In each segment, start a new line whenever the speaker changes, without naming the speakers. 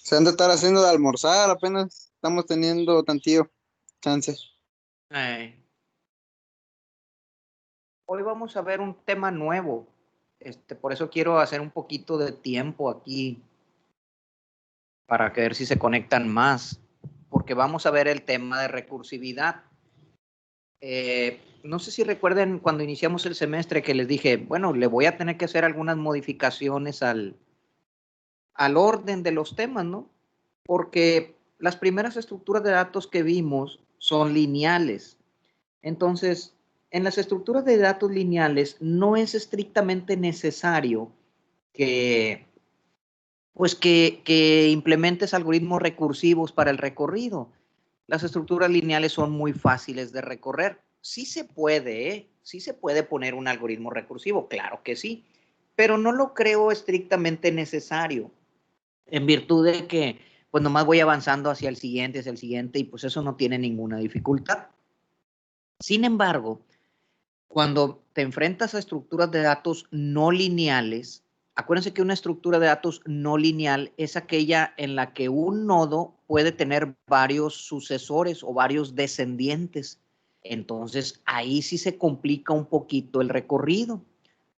Se han de estar haciendo de almorzar, apenas estamos teniendo tantillo chance.
Eh, Hoy vamos a ver un tema nuevo. Por eso quiero hacer un poquito de tiempo aquí para ver si se conectan más, porque vamos a ver el tema de recursividad. No sé si recuerden cuando iniciamos el semestre que les dije, bueno, le voy a tener que hacer algunas modificaciones al orden de los temas, ¿no? Porque las primeras estructuras de datos que vimos son lineales. Entonces, en las estructuras de datos lineales no es estrictamente necesario que, pues que implementes algoritmos recursivos para el recorrido. Las estructuras lineales son muy fáciles de recorrer. Sí se puede, ¿eh? Sí se puede poner un algoritmo recursivo, claro que sí, pero no lo creo estrictamente necesario, en virtud de que pues nomás voy avanzando hacia el siguiente, y pues eso no tiene ninguna dificultad. Sin embargo, cuando te enfrentas a estructuras de datos no lineales, acuérdense que una estructura de datos no lineal es aquella en la que un nodo puede tener varios sucesores o varios descendientes. Entonces, ahí sí se complica un poquito el recorrido,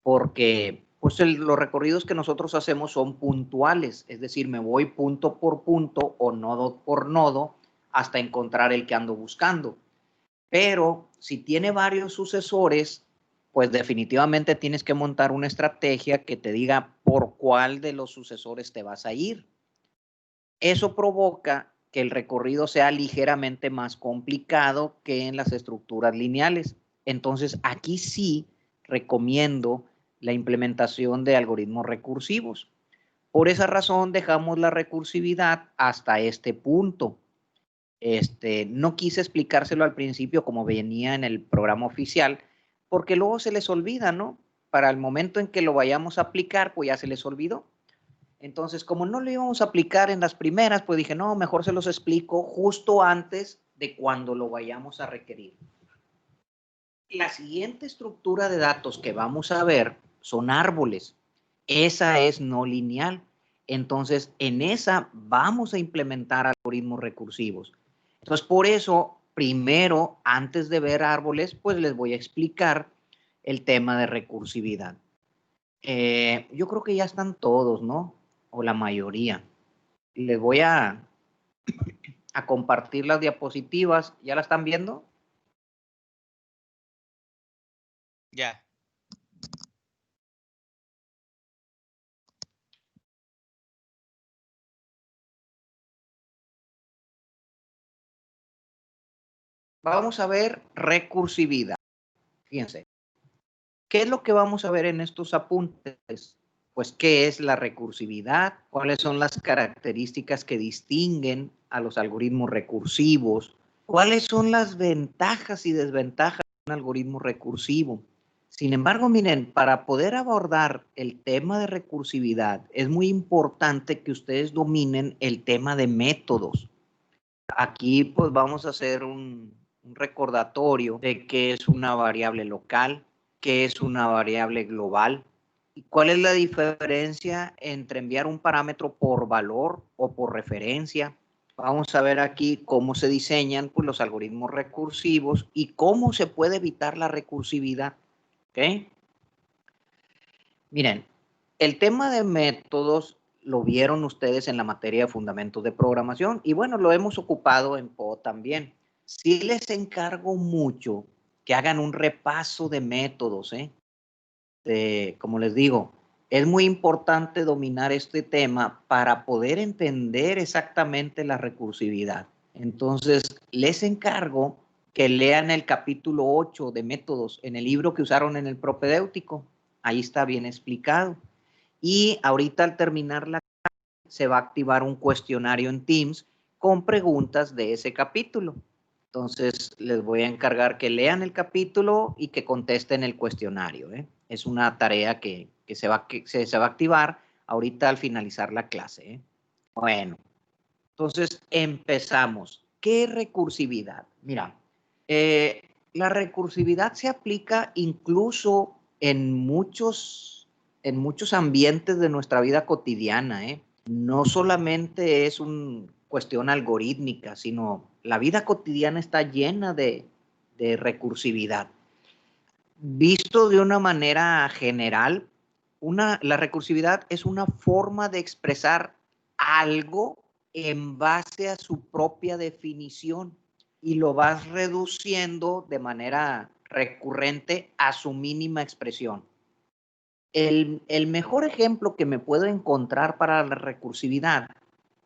porque pues los recorridos que nosotros hacemos son puntuales, es decir, me voy punto por punto o nodo por nodo hasta encontrar el que ando buscando. Pero si tiene varios sucesores, pues definitivamente tienes que montar una estrategia que te diga por cuál de los sucesores te vas a ir. Eso provoca que el recorrido sea ligeramente más complicado que en las estructuras lineales. Entonces, aquí sí recomiendo la implementación de algoritmos recursivos. Por esa razón, dejamos la recursividad hasta este punto. No quise explicárselo al principio como venía en el programa oficial, porque luego se les olvida, ¿no? Para el momento en que lo vayamos a aplicar, pues ya se les olvidó. Entonces, como no lo íbamos a aplicar en las primeras, pues dije, no, mejor se los explico justo antes de cuando lo vayamos a requerir. La siguiente estructura de datos que vamos a ver son árboles. Esa es no lineal. Entonces, en esa vamos a implementar algoritmos recursivos. Entonces, por eso, primero, antes de ver árboles, pues les voy a explicar el tema de recursividad. Yo creo que ya están todos, ¿no? O la mayoría. Les voy a compartir las diapositivas. ¿Ya la están viendo?
Ya.
Vamos a ver recursividad. Fíjense. ¿Qué es lo que vamos a ver en estos apuntes? Pues, ¿qué es la recursividad? ¿Cuáles son las características que distinguen a los algoritmos recursivos? ¿Cuáles son las ventajas y desventajas de un algoritmo recursivo? Sin embargo, miren, para poder abordar el tema de recursividad, es muy importante que ustedes dominen el tema de métodos. Aquí, pues, vamos a hacer un recordatorio de qué es una variable local, qué es una variable global y cuál es la diferencia entre enviar un parámetro por valor o por referencia. Vamos a ver aquí cómo se diseñan pues, los algoritmos recursivos y cómo se puede evitar la recursividad. ¿Ok? Miren, el tema de métodos lo vieron ustedes en la materia de fundamentos de programación y bueno, lo hemos ocupado en PO también. Sí les encargo mucho que hagan un repaso de métodos, como les digo, es muy importante dominar este tema para poder entender exactamente la recursividad. Entonces, les encargo que lean el capítulo 8 de métodos en el libro que usaron en el propedéutico. Ahí está bien explicado. Y ahorita al terminar la clase se va a activar un cuestionario en Teams con preguntas de ese capítulo. Entonces, les voy a encargar que lean el capítulo y que contesten el cuestionario. Es una tarea que se va a activar ahorita al finalizar la clase. Bueno, entonces empezamos. ¿Qué recursividad? Mira, la recursividad se aplica incluso en muchos ambientes de nuestra vida cotidiana. no solamente es una cuestión algorítmica, sino la vida cotidiana está llena de recursividad. Visto de una manera general, la recursividad es una forma de expresar algo en base a su propia definición y lo vas reduciendo de manera recurrente a su mínima expresión. El mejor ejemplo que me puedo encontrar para la recursividad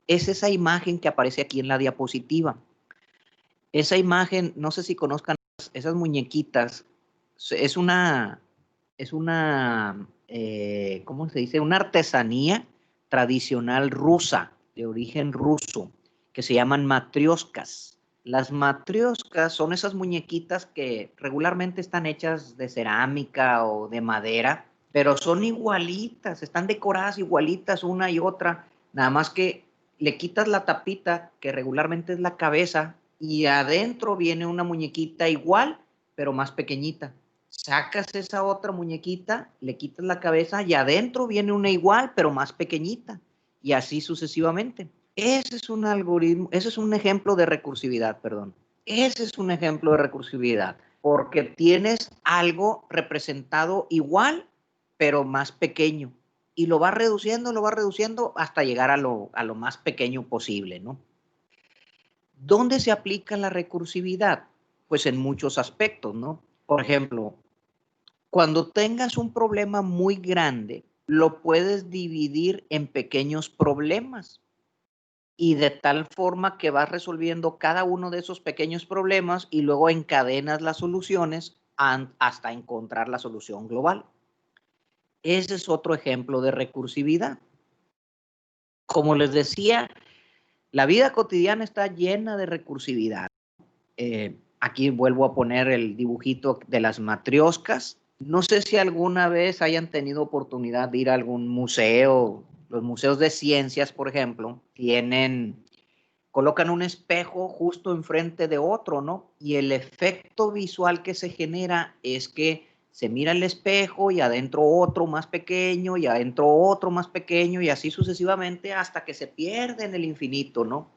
es esa imagen que aparece aquí en la diapositiva. Esa imagen, no sé si conozcan esas muñequitas, es una ¿cómo se dice? Una artesanía tradicional rusa, de origen ruso, que se llaman matrioscas. Las matrioscas son esas muñequitas que regularmente están hechas de cerámica o de madera, pero son igualitas, están decoradas igualitas una y otra, nada más que le quitas la tapita, que regularmente es la cabeza, y adentro viene una muñequita igual, pero más pequeñita. Sacas esa otra muñequita, le quitas la cabeza y adentro viene una igual, pero más pequeñita. Y así sucesivamente. Ese es un algoritmo, ese es un ejemplo de recursividad, perdón. Ese es un ejemplo de recursividad, porque tienes algo representado igual, pero más pequeño. Y lo vas reduciendo hasta llegar a lo más pequeño posible, ¿no? ¿Dónde se aplica la recursividad? Pues en muchos aspectos, ¿no? Por ejemplo, cuando tengas un problema muy grande, lo puedes dividir en pequeños problemas y de tal forma que vas resolviendo cada uno de esos pequeños problemas y luego encadenas las soluciones hasta encontrar la solución global. Ese es otro ejemplo de recursividad. Como les decía, la vida cotidiana está llena de recursividad. Aquí vuelvo a poner el dibujito de las matrioscas. No sé si alguna vez hayan tenido oportunidad de ir a algún museo. Los museos de ciencias, por ejemplo, colocan un espejo justo enfrente de otro, ¿no? Y el efecto visual que se genera es que se mira el espejo y adentro otro más pequeño y adentro otro más pequeño y así sucesivamente hasta que se pierde en el infinito, ¿no?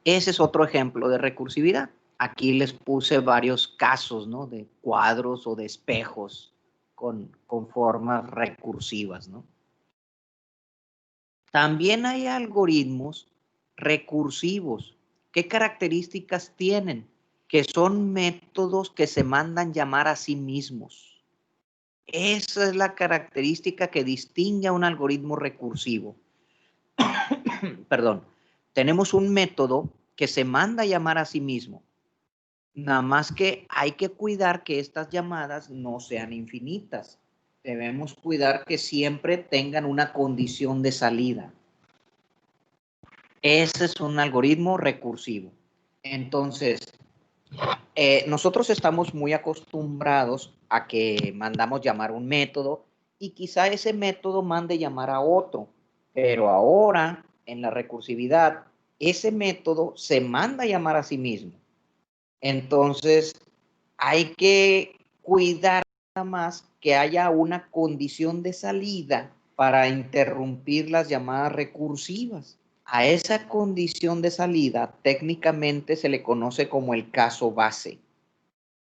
Ese es otro ejemplo de recursividad. Aquí les puse varios casos, ¿no? De cuadros o de espejos con formas recursivas, ¿no? También hay algoritmos recursivos. ¿Qué características tienen? Que son métodos que se mandan llamar a sí mismos. Esa es la característica que distingue a un algoritmo recursivo. Perdón. Tenemos un método que se manda a llamar a sí mismo. Nada más que hay que cuidar que estas llamadas no sean infinitas. Debemos cuidar que siempre tengan una condición de salida. Ese es un algoritmo recursivo. Entonces, nosotros estamos muy acostumbrados a que mandamos llamar un método y quizá ese método mande llamar a otro. Pero ahora, en la recursividad, ese método se manda a llamar a sí mismo. Entonces, hay que cuidar nada más que haya una condición de salida para interrumpir las llamadas recursivas. A esa condición de salida técnicamente se le conoce como el caso base.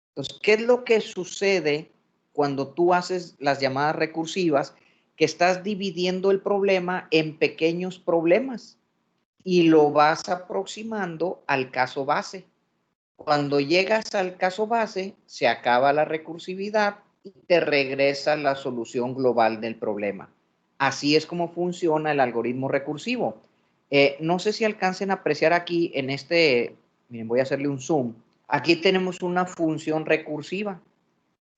Entonces, ¿qué es lo que sucede cuando tú haces las llamadas recursivas? Que estás dividiendo el problema en pequeños problemas y lo vas aproximando al caso base. Cuando llegas al caso base, se acaba la recursividad y te regresa la solución global del problema. Así es como funciona el algoritmo recursivo. No sé si alcancen a apreciar aquí en miren, voy a hacerle un zoom. Aquí tenemos una función recursiva.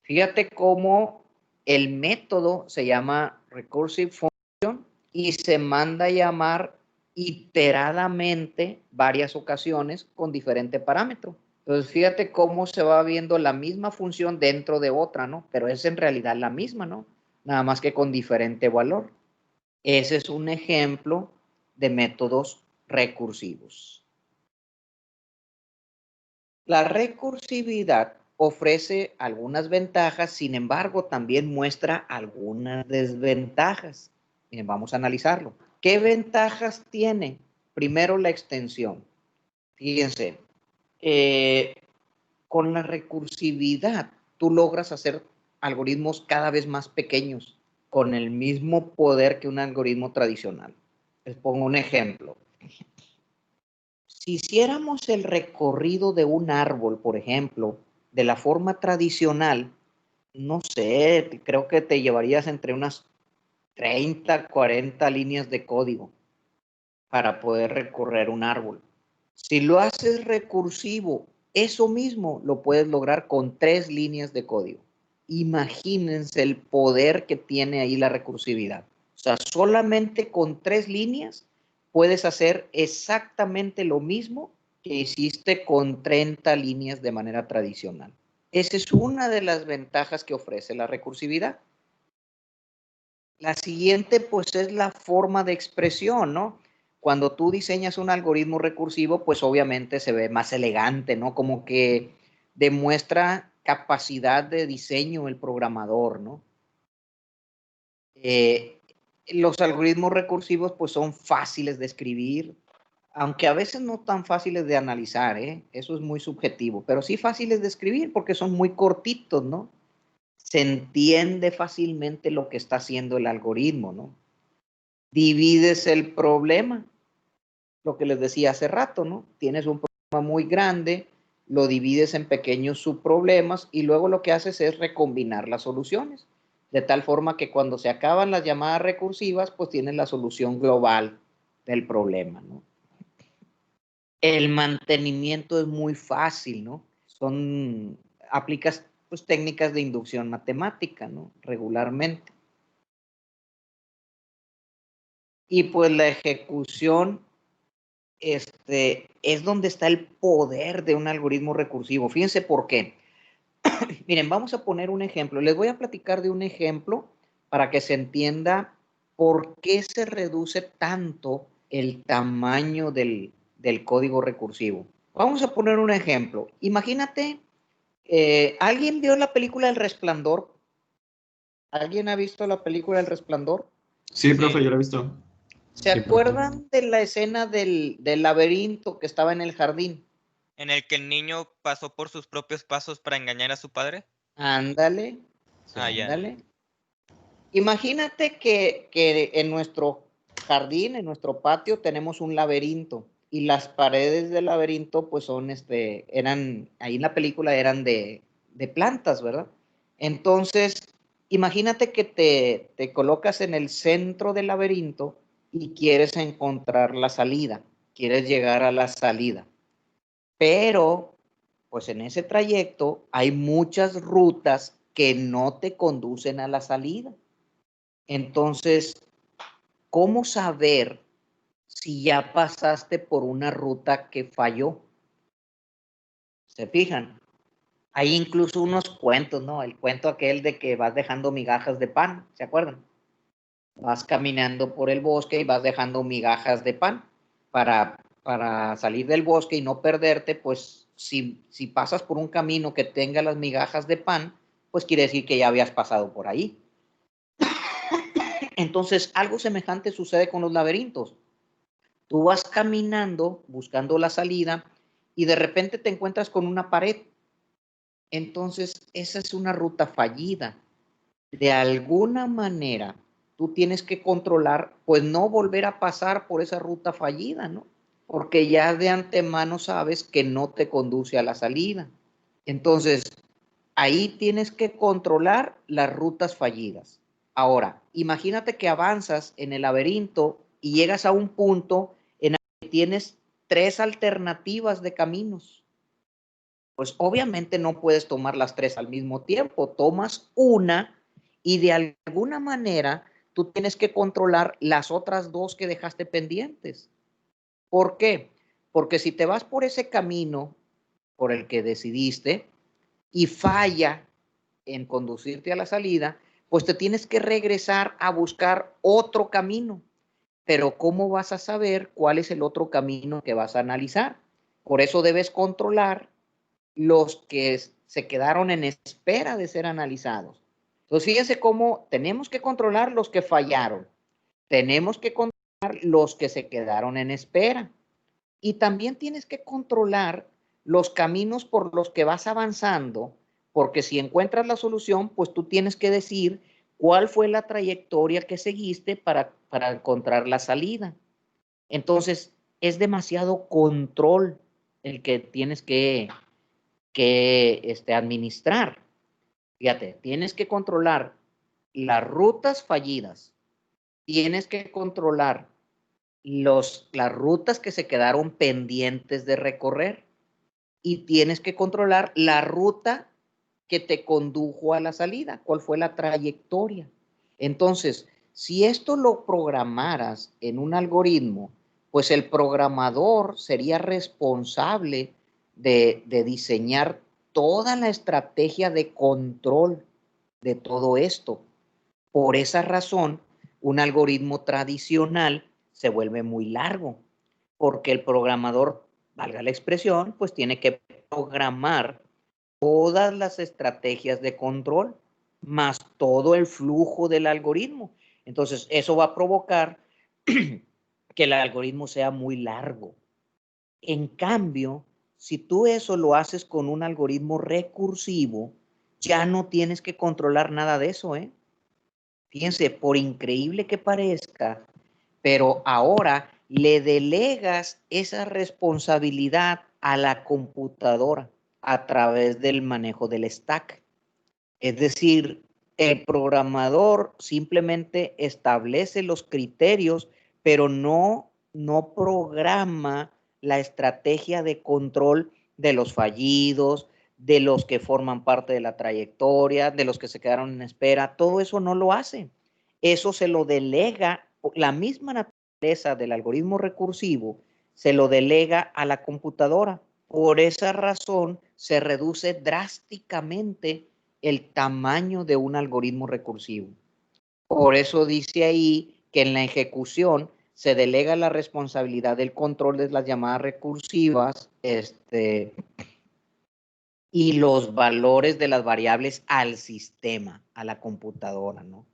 Fíjate cómo el método se llama recursive function y se manda a llamar iteradamente varias ocasiones con diferente parámetro. Entonces, fíjate cómo se va viendo la misma función dentro de otra, ¿no? Pero es en realidad la misma, ¿no? Nada más que con diferente valor. Ese es un ejemplo de métodos recursivos. La recursividad ofrece algunas ventajas, sin embargo, también muestra algunas desventajas. Miren, vamos a analizarlo. ¿Qué ventajas tiene? Primero, la extensión. Fíjense, con la recursividad, tú logras hacer algoritmos cada vez más pequeños, con el mismo poder que un algoritmo tradicional. Les pongo un ejemplo. Si hiciéramos el recorrido de un árbol, por ejemplo, de la forma tradicional, no sé, creo que te llevarías entre unas 30, 40 líneas de código para poder recorrer un árbol. Si lo haces recursivo, eso mismo lo puedes lograr con 3 líneas de código. Imagínense el poder que tiene ahí la recursividad. O sea, solamente con 3 líneas puedes hacer exactamente lo mismo que hiciste con 30 líneas de manera tradicional. Esa es una de las ventajas que ofrece la recursividad. La siguiente, pues, es la forma de expresión, ¿no? Cuando tú diseñas un algoritmo recursivo, pues obviamente se ve más elegante, ¿no? Como que demuestra capacidad de diseño el programador, ¿no? Los algoritmos recursivos, pues, son fáciles de escribir, aunque a veces no tan fáciles de analizar, ¿eh? Eso es muy subjetivo, pero sí fáciles de escribir porque son muy cortitos, ¿no? Se entiende fácilmente lo que está haciendo el algoritmo, ¿no? Divides el problema, lo que les decía hace rato, ¿no? Tienes un problema muy grande, lo divides en pequeños subproblemas y luego lo que haces es recombinar las soluciones, de tal forma que cuando se acaban las llamadas recursivas, pues tienes la solución global del problema, ¿no? El mantenimiento es muy fácil, ¿no? Aplicas pues técnicas de inducción matemática, ¿no? Regularmente. Y pues la ejecución es donde está el poder de un algoritmo recursivo. Fíjense por qué. Miren, vamos a poner un ejemplo. Les voy a platicar de un ejemplo para que se entienda por qué se reduce tanto el tamaño del código recursivo. Vamos a poner un ejemplo. Imagínate, ¿alguien vio la película El Resplandor? ¿Alguien ha visto la película El Resplandor?
Sí, profe, yo lo he visto.
¿Se
Sí,
acuerdan de la escena del laberinto que estaba en el jardín?
¿En el que el niño pasó por sus propios pasos para engañar a su padre?
Ándale,
Ah, ya.
ándale. Imagínate que en nuestro jardín, en nuestro patio, tenemos un laberinto y las paredes del laberinto, pues son, eran, ahí en la película eran de plantas, ¿verdad? Entonces, imagínate que te colocas en el centro del laberinto y quieres encontrar la salida, quieres llegar a la salida. Pero, pues en ese trayecto hay muchas rutas que no te conducen a la salida. Entonces, ¿cómo saber si ya pasaste por una ruta que falló? ¿Se fijan? Hay incluso unos cuentos, ¿no? El cuento aquel de que vas dejando migajas de pan, ¿se acuerdan? Vas caminando por el bosque y vas dejando migajas de pan para salir del bosque y no perderte, pues si pasas por un camino que tenga las migajas de pan, pues quiere decir que ya habías pasado por ahí. Entonces, algo semejante sucede con los laberintos. Tú vas caminando buscando la salida y de repente te encuentras con una pared. Entonces, esa es una ruta fallida. De alguna manera, tú tienes que controlar, pues no volver a pasar por esa ruta fallida, ¿no? Porque ya de antemano sabes que no te conduce a la salida. Entonces, ahí tienes que controlar las rutas fallidas. Ahora, imagínate que avanzas en el laberinto y llegas a un punto en el que tienes 3 alternativas de caminos. Pues obviamente no puedes tomar las 3 al mismo tiempo, tomas una y de alguna manera tú tienes que controlar las otras 2 que dejaste pendientes. ¿Por qué? Porque si te vas por ese camino por el que decidiste y falla en conducirte a la salida, pues te tienes que regresar a buscar otro camino. Pero ¿cómo vas a saber cuál es el otro camino que vas a analizar? Por eso debes controlar los que se quedaron en espera de ser analizados. Entonces, fíjense cómo tenemos que controlar los que fallaron. Tenemos que controlar los que se quedaron en espera. Y también tienes que controlar los caminos por los que vas avanzando, porque si encuentras la solución, pues tú tienes que decir cuál fue la trayectoria que seguiste para encontrar la salida. Entonces, es demasiado control el que tienes que administrar. Fíjate, tienes que controlar las rutas fallidas, tienes que controlar las rutas que se quedaron pendientes de recorrer y tienes que controlar la ruta que te condujo a la salida, cuál fue la trayectoria. Entonces, si esto lo programaras en un algoritmo, pues el programador sería responsable de diseñar toda la estrategia de control de todo esto. Por esa razón, un algoritmo tradicional se vuelve muy largo, porque el programador, valga la expresión, pues tiene que programar todas las estrategias de control, más todo el flujo del algoritmo. Entonces, eso va a provocar que el algoritmo sea muy largo. En cambio, si tú eso lo haces con un algoritmo recursivo, ya no tienes que controlar nada de eso, ¿eh? Fíjense, por increíble que parezca, pero ahora le delegas esa responsabilidad a la computadora a través del manejo del stack. Es decir, el programador simplemente establece los criterios, pero no programa la estrategia de control de los fallidos, de los que forman parte de la trayectoria, de los que se quedaron en espera. Todo eso no lo hace. Eso se lo delega, la misma naturaleza del algoritmo recursivo se lo delega a la computadora. Por esa razón se reduce drásticamente el tamaño de un algoritmo recursivo. Por eso dice ahí que en la ejecución se delega la responsabilidad del control de las llamadas recursivas y los valores de las variables al sistema, a la computadora, ¿no?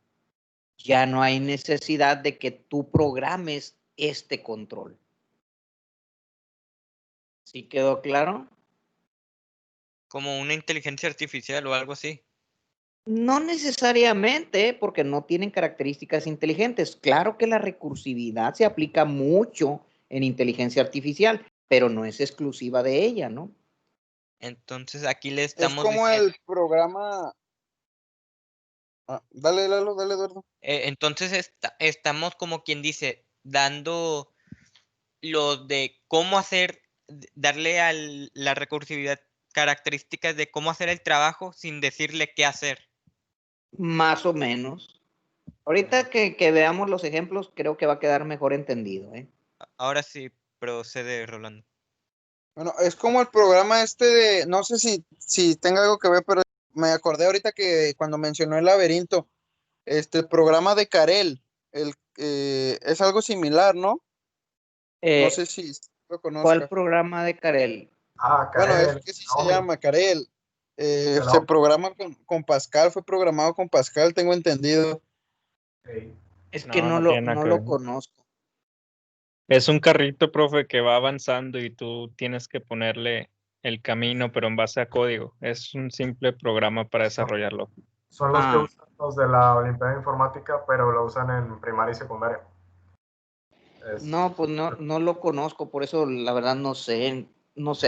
Ya no hay necesidad de que tú programes este control. ¿Sí quedó claro?
Como una inteligencia artificial o algo así.
No necesariamente, porque no tienen características inteligentes. Claro que la recursividad se aplica mucho en inteligencia artificial, pero no es exclusiva de ella, ¿no?
Entonces aquí le
Es
estamos
como
diciendo.
el programa. Dale, Lalo, dale, Eduardo.
Entonces estamos como quien dice, dando lo de cómo hacer, darle a la recursividad características de cómo hacer el trabajo sin decirle qué hacer.
Más o menos. Ahorita que veamos los ejemplos, creo que va a quedar mejor entendido, ¿eh?
Ahora sí, procede, Rolando.
Bueno, es como el programa este de, no sé si tenga algo que ver, pero me acordé ahorita que cuando mencionó el laberinto, el programa de Carel, es algo similar, ¿no? No sé si lo
¿Cuál
conozca.
programa de Carel?
Bueno, es
Karel,
que sí se
Naomi,
llama Carel.
de
Se
Naomi.
programa con Pascal, fue programado con Pascal, tengo entendido.
Sí.
Es que
No, no tiene nada
no
que
lo
ver.
conozco.
Es un carrito, profe, que va avanzando y tú tienes que ponerle el camino, pero en base a código. Es un simple programa para desarrollarlo.
Son los que usan los de la Olimpiada de Informática, pero lo usan en primaria y secundaria.
No, pues no lo conozco, por eso la verdad no sé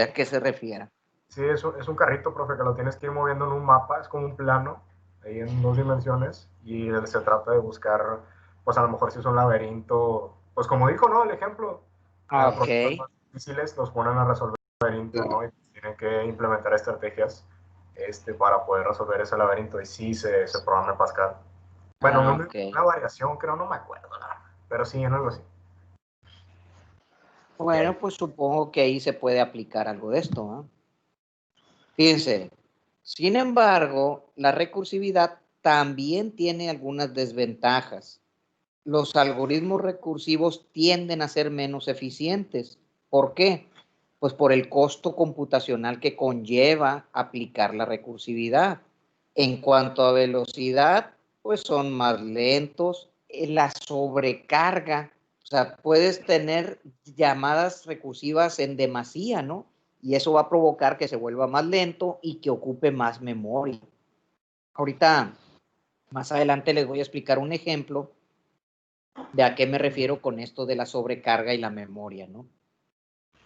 a qué se refiere.
Sí, es un carrito, profe, que lo tienes que ir moviendo en un mapa, es como un plano, ahí en 2 dimensiones, y se trata de buscar, pues a lo mejor si es un laberinto, pues como dijo, ¿no? El ejemplo,
Ok.
problemas más difíciles los ponen a resolver el laberinto, ¿no? Y tienen que implementar estrategias para poder resolver ese laberinto, y sí se programa en Pascal. Bueno,
Ok.
una variación, creo, no me acuerdo, pero sí, en algo así.
Bueno, pues supongo que ahí se puede aplicar algo de esto, ¿no? Fíjense, sin embargo, la recursividad también tiene algunas desventajas. Los algoritmos recursivos tienden a ser menos eficientes. ¿Por qué? Pues por el costo computacional que conlleva aplicar la recursividad. En cuanto a velocidad, pues son más lentos. La sobrecarga O sea, puedes tener llamadas recursivas en demasía, ¿no? Y eso va a provocar que se vuelva más lento y que ocupe más memoria. Ahorita, más adelante les voy a explicar un ejemplo de a qué me refiero con esto de la sobrecarga y la memoria, ¿no?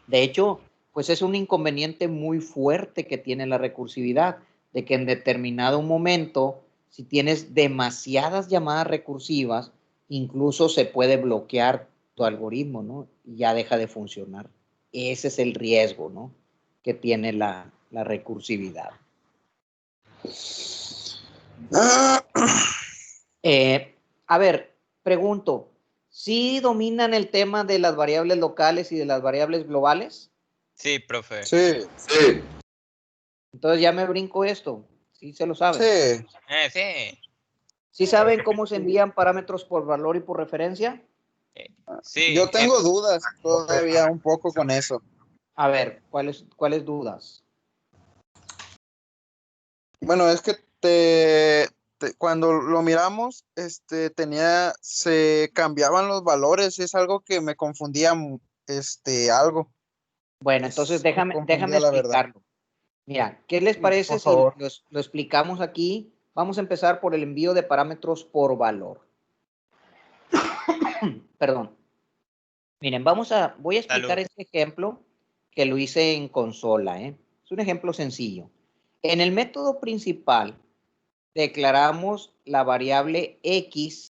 De hecho, pues es un inconveniente muy fuerte que tiene la recursividad, de que en determinado momento, si tienes demasiadas llamadas recursivas, incluso se puede bloquear tu algoritmo, ¿no? Y ya deja de funcionar. Ese es el riesgo, ¿no? Que tiene la recursividad. A ver, pregunto, ¿sí dominan el tema de las variables locales y de las variables globales?
Sí, profe.
Sí,
Entonces ya me brinco esto. ¿Sí se lo saben?
sí.
Sí.
¿Sí saben cómo se envían parámetros por valor y por referencia?
Sí.
Yo tengo dudas todavía un poco con eso.
A ver, ¿cuáles dudas?
Bueno, es que cuando lo miramos, se cambiaban los valores, es algo que me confundía, algo.
Bueno, entonces
Me
déjame
confundía, la verdad.
explicarlo. Mira, ¿qué les parece
Por
si
favor.
lo explicamos aquí? Vamos a empezar por el envío de parámetros por valor. Perdón. Miren, voy a explicar
Salud.
este ejemplo que lo hice en consola, ¿eh? Es un ejemplo sencillo. En el método principal declaramos la variable X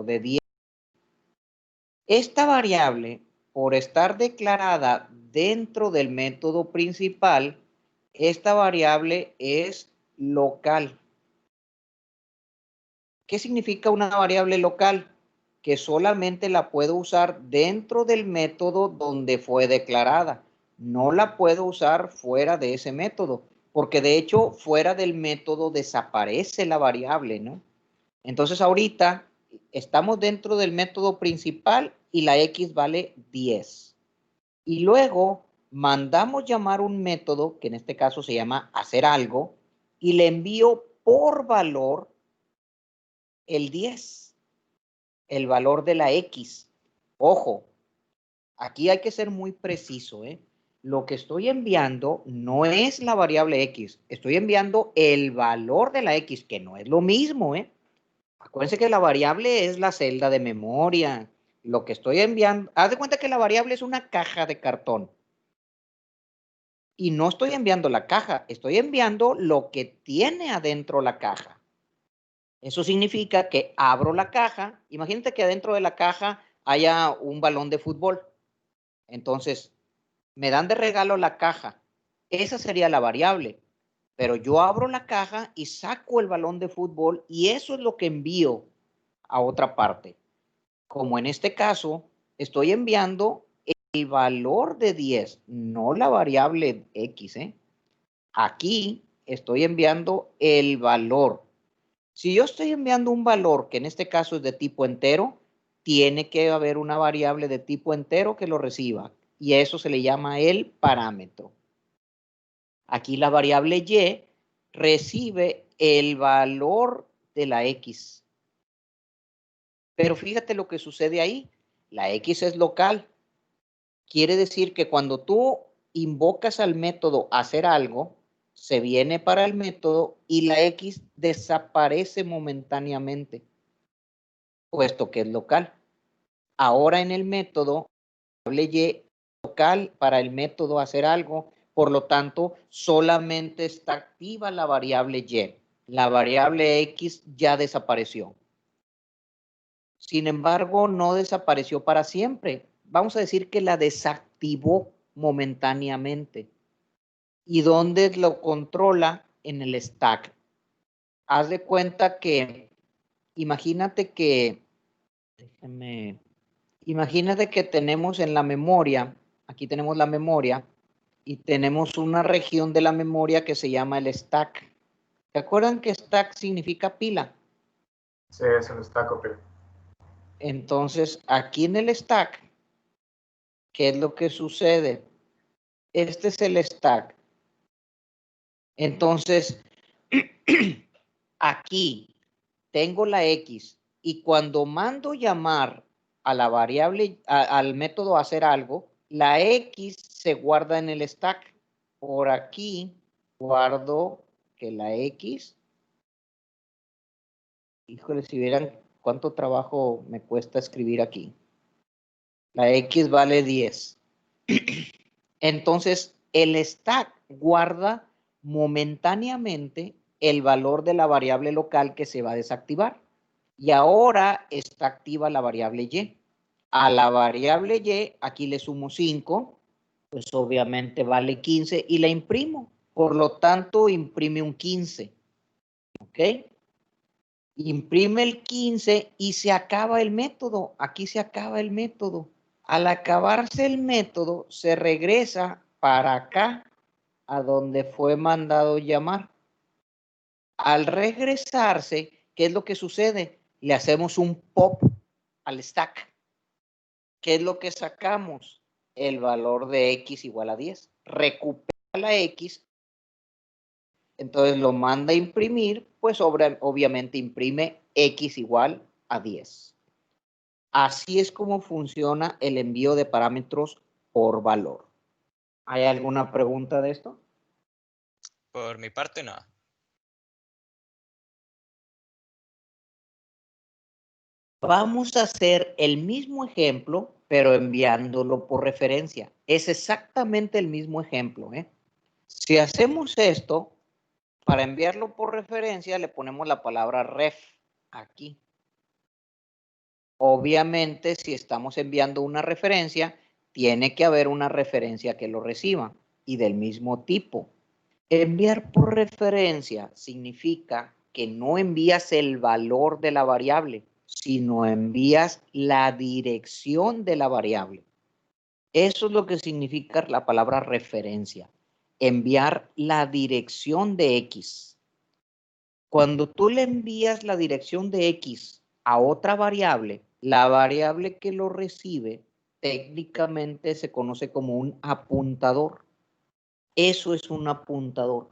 de 10. Esta variable, por estar declarada dentro del método principal, esta variable es local. ¿Qué significa una variable local? Que solamente la puedo usar dentro del método donde fue declarada. No la puedo usar fuera de ese método, porque de hecho fuera del método desaparece la variable, ¿no? Entonces ahorita estamos dentro del método principal y la X vale 10. Y luego mandamos llamar un método, que en este caso se llama hacer algo, y le envío por valor el 10, el valor de la X. Ojo, aquí hay que ser muy preciso, ¿eh? Lo que estoy enviando no es la variable X, estoy enviando el valor de la X, que no es lo mismo, ¿eh? Acuérdense que la variable es la celda de memoria. Lo que estoy enviando, haz de cuenta que la variable es una caja de cartón. Y no estoy enviando la caja, estoy enviando lo que tiene adentro la caja. Eso significa que abro la caja. Imagínate que adentro de la caja haya un balón de fútbol. Entonces, me dan de regalo la caja. Esa sería la variable. Pero yo abro la caja y saco el balón de fútbol y eso es lo que envío a otra parte. Como en este caso, estoy enviando el valor de 10, no la variable X, ¿eh? Aquí estoy enviando el valor. Si yo estoy enviando un valor que en este caso es de tipo entero, tiene que haber una variable de tipo entero que lo reciba y eso se le llama el parámetro. Aquí la variable Y recibe el valor de la X. Pero fíjate lo que sucede ahí. La X es local. Quiere decir que cuando tú invocas al método hacer algo, se viene para el método y la X desaparece momentáneamente, puesto que es local. Ahora en el método, la variable Y local para el método hacer algo, por lo tanto, solamente está activa la variable Y. La variable X ya desapareció. Sin embargo, no desapareció para siempre. Vamos a decir que la desactivó momentáneamente. ¿Y dónde lo controla? En el stack. Haz de cuenta que, imagínate que tenemos en la memoria, aquí tenemos la memoria, y tenemos una región de la memoria que se llama el stack. ¿Se acuerdan que stack significa pila?
Sí, es el stack, ok.
Entonces, aquí en el stack, ¿qué es lo que sucede? Este es el stack. Entonces, aquí tengo la X, y cuando mando llamar a la variable, al método a hacer algo, la X se guarda en el stack. Por aquí guardo que la X, híjole, si vieran cuánto trabajo me cuesta escribir aquí. La X vale 10. Entonces, el stack guarda momentáneamente el valor de la variable local que se va a desactivar. Y ahora está activa la variable Y. A la variable Y, aquí le sumo 5, pues obviamente vale 15 y la imprimo. Por lo tanto, imprime un 15. ¿Ok? Imprime el 15 y se acaba el método. Aquí se acaba el método. Al acabarse el método, se regresa para acá, a donde fue mandado llamar. Al regresarse, ¿qué es lo que sucede? Le hacemos un pop al stack. ¿Qué es lo que sacamos? El valor de X igual a 10. Recupera la X, entonces lo manda a imprimir, pues obviamente imprime X igual a 10. Así es como funciona el envío de parámetros por valor. ¿Hay alguna pregunta de esto?
Por mi parte, no.
Vamos a hacer el mismo ejemplo, pero enviándolo por referencia. Es exactamente el mismo ejemplo, ¿eh? Si hacemos esto, para enviarlo por referencia, le ponemos la palabra ref aquí. Obviamente, si estamos enviando una referencia, tiene que haber una referencia que lo reciba y del mismo tipo. Enviar por referencia significa que no envías el valor de la variable, sino envías la dirección de la variable. Eso es lo que significa la palabra referencia. Enviar la dirección de X. Cuando tú le envías la dirección de X a otra variable, la variable que lo recibe técnicamente se conoce como un apuntador. Eso es un apuntador.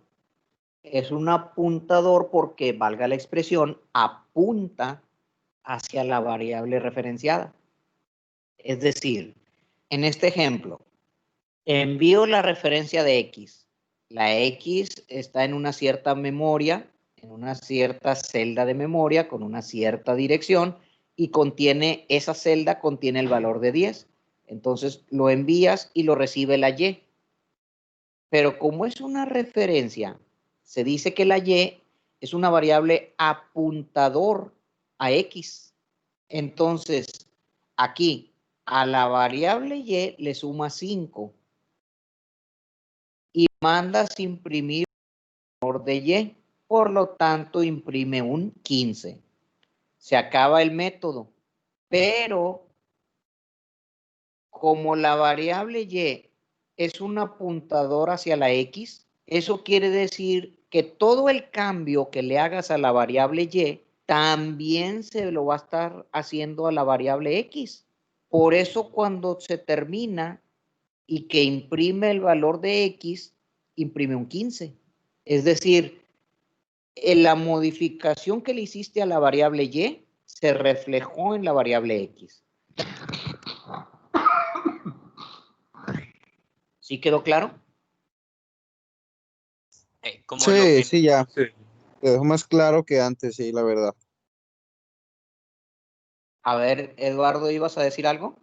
Es un apuntador porque, valga la expresión, apunta hacia la variable referenciada. Es decir, en este ejemplo, envío la referencia de X. La X está en una cierta memoria, en una cierta celda de memoria con una cierta dirección y contiene, esa celda contiene el valor de 10. Entonces lo envías y lo recibe la Y. Pero como es una referencia, se dice que la Y es una variable apuntador a X. Entonces, aquí a la variable Y le suma 5 y mandas imprimir el valor de Y. Por lo tanto, imprime un 15. Se acaba el método. Pero como la variable Y es un apuntador hacia la X, eso quiere decir que todo el cambio que le hagas a la variable Y también se lo va a estar haciendo a la variable X. Por eso cuando se termina y que imprime el valor de X, imprime un 15. Es decir, en la modificación que le hiciste a la variable Y se reflejó en la variable X. ¿Sí quedó claro?
Como
Sí,
lo que,
sí, ya.
Sí.
Quedó más claro que antes, sí, la verdad.
A ver, Eduardo, ¿ibas a decir algo?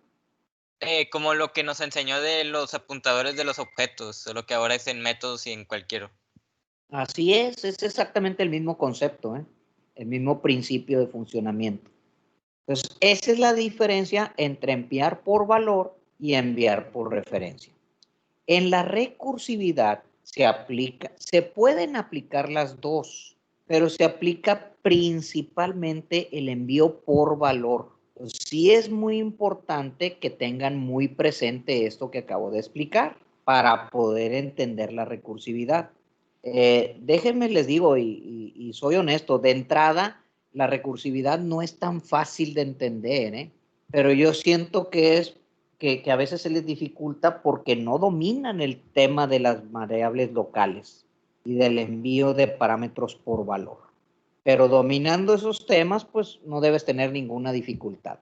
como lo que nos enseñó de los apuntadores de los objetos, solo que ahora es en métodos y en cualquiera.
Así es exactamente el mismo concepto, ¿eh? El mismo principio de funcionamiento. Entonces, esa es la diferencia entre enviar por valor y enviar por referencia. En la recursividad se pueden aplicar las dos, pero se aplica principalmente el envío por valor. Sí es muy importante que tengan muy presente esto que acabo de explicar para poder entender la recursividad. Déjenme les digo, y soy honesto, de entrada, la recursividad no es tan fácil de entender, ¿eh? Pero yo siento que es que a veces se les dificulta porque no dominan el tema de las variables locales y del envío de parámetros por valor. Pero dominando esos temas, pues no debes tener ninguna dificultad.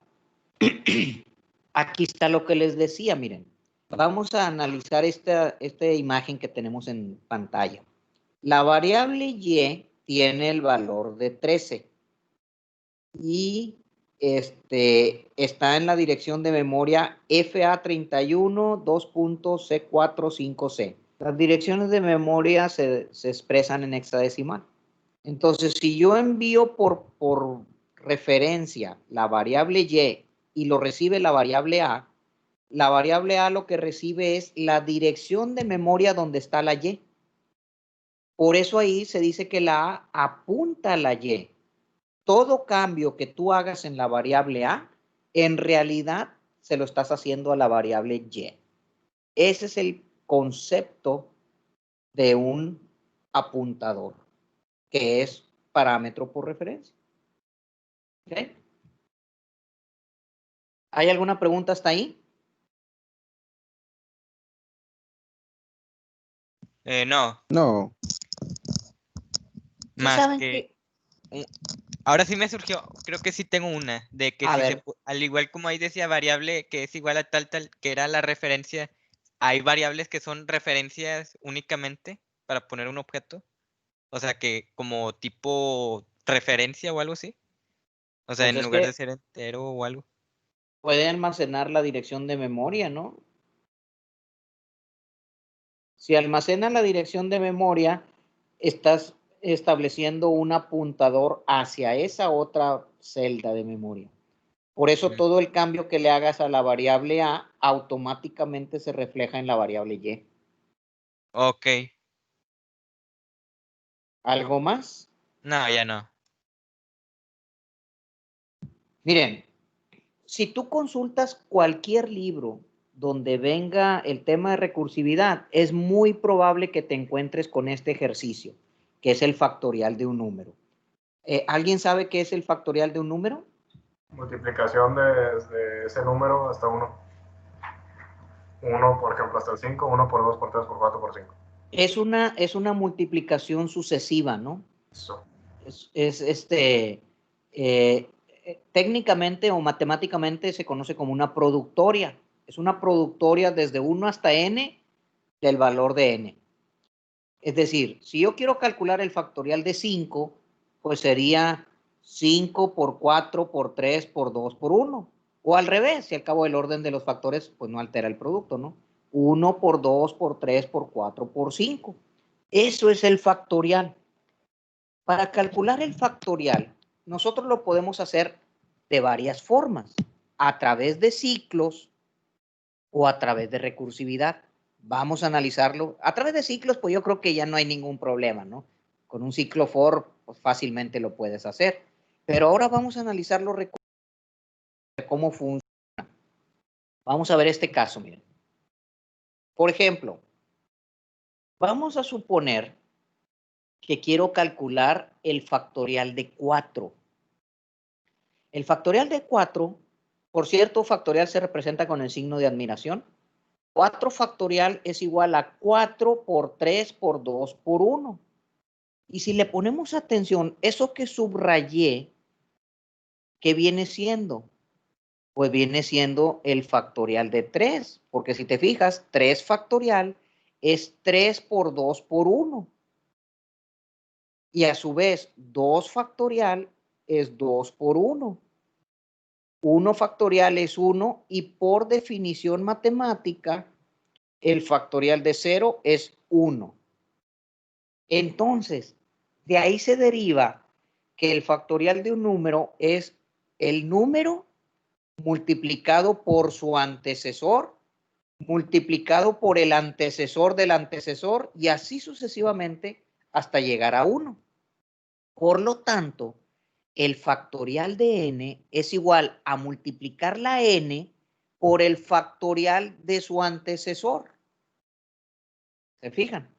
Aquí está lo que les decía, miren. Vamos a analizar esta imagen que tenemos en pantalla. La variable y tiene el valor de 13 y está en la dirección de memoria FA31 2.C45C. Las direcciones de memoria se expresan en hexadecimal. Entonces, si yo envío por referencia la variable y lo recibe la variable A lo que recibe es la dirección de memoria donde está la Y. Por eso ahí se dice que la A apunta a la Y. Todo cambio que tú hagas en la variable A, en realidad se lo estás haciendo a la variable Y. Ese es el concepto de un apuntador, que es parámetro por referencia. ¿Okay? ¿Hay alguna pregunta hasta ahí?
No,
No.
Sí
más
saben
que... Ahora sí me surgió, creo que sí tengo una, de que
A
si
ver.
al igual como ahí decía variable que es igual a tal, que era la referencia, hay variables que son referencias únicamente para poner un objeto. O sea que como tipo referencia o algo así. O sea,
Pues
en
es
lugar de
que
ser entero o algo.
puede almacenar la dirección de memoria, ¿no? Si almacena la dirección de memoria, estás estableciendo un apuntador hacia esa otra celda de memoria. Por eso
Mm.
todo el cambio que le hagas a la variable A automáticamente se refleja en la variable Y.
Ok.
¿Algo más?
No, ya no.
Miren, si tú consultas cualquier libro donde venga el tema de recursividad, es muy probable que te encuentres con este ejercicio, que es el factorial de un número. ¿Alguien sabe qué es el factorial de un número?
Multiplicación de ese número hasta 1. 1, por ejemplo, hasta el 5, 1 por 2, por 3, por 4, por 5.
Es una multiplicación sucesiva, ¿no?
Eso.
Técnicamente o matemáticamente se conoce como una productoria. Es una productoria desde 1 hasta n del valor de n. Es decir, si yo quiero calcular el factorial de 5, pues sería 5 por 4 por 3 por 2 por 1. O al revés, si al cabo el orden de los factores pues no altera el producto, ¿no? 1 por 2 por 3 por 4 por 5. Eso es el factorial. Para calcular el factorial, nosotros lo podemos hacer de varias formas, a través de ciclos o a través de recursividad. Vamos a analizarlo. A través de ciclos, pues yo creo que ya no hay ningún problema, ¿no? Con un ciclo for, pues fácilmente lo puedes hacer. Pero ahora vamos a analizar los recursos, cómo funciona. Vamos a ver este caso, miren. Por ejemplo, vamos a suponer que quiero calcular el factorial de 4. El factorial de 4, por cierto, factorial se representa con el signo de admiración. 4 factorial es igual a 4 por 3 por 2 por 1. Y si le ponemos atención, eso que subrayé, ¿qué viene siendo? Pues viene siendo el factorial de 3, porque si te fijas, 3 factorial es 3 por 2 por 1. Y a su vez, 2 factorial es 2 por 1. 1 factorial es 1 y por definición matemática, el factorial de 0 es 1. Entonces, de ahí se deriva que el factorial de un número es el número multiplicado por su antecesor, multiplicado por el antecesor del antecesor y así sucesivamente hasta llegar a 1. Por lo tanto, el factorial de n es igual a multiplicar la n por el factorial de su antecesor. ¿Se fijan?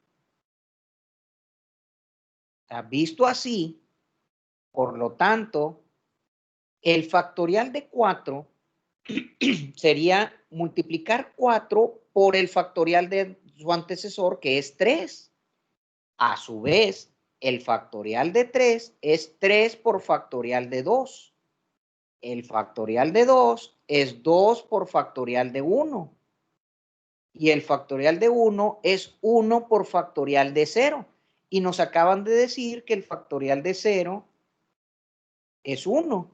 Visto así, por lo tanto, el factorial de 4 sería multiplicar 4 por el factorial de su antecesor, que es 3. A su vez, el factorial de 3 es 3 por factorial de 2. El factorial de 2 es 2 por factorial de 1. Y el factorial de 1 es 1 por factorial de 0. Y nos acaban de decir que el factorial de 0 es 1.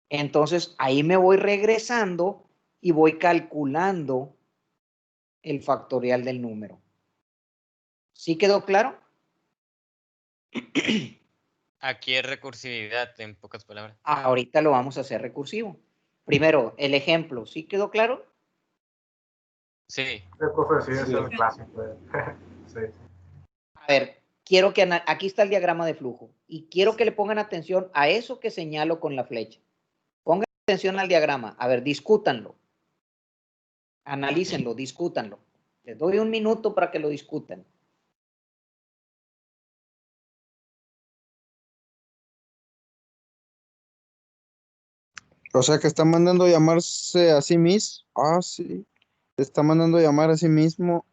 Entonces, ahí me voy regresando y voy calculando el factorial del número. ¿Sí quedó claro?
Aquí es recursividad, en pocas palabras.
Ahorita lo vamos a hacer recursivo. Primero, el ejemplo. ¿Sí quedó claro?
Sí.
El profe, sí, es el clásico. Sí.
A ver, quiero que aquí está el diagrama de flujo y quiero que le pongan atención a eso que señalo con la flecha. Pongan atención al diagrama. A ver, discútanlo. Analícenlo, discútanlo. Les doy un minuto para que lo discutan.
O sea que está mandando llamarse a sí mismo. Ah, sí. Está mandando llamar a sí mismo.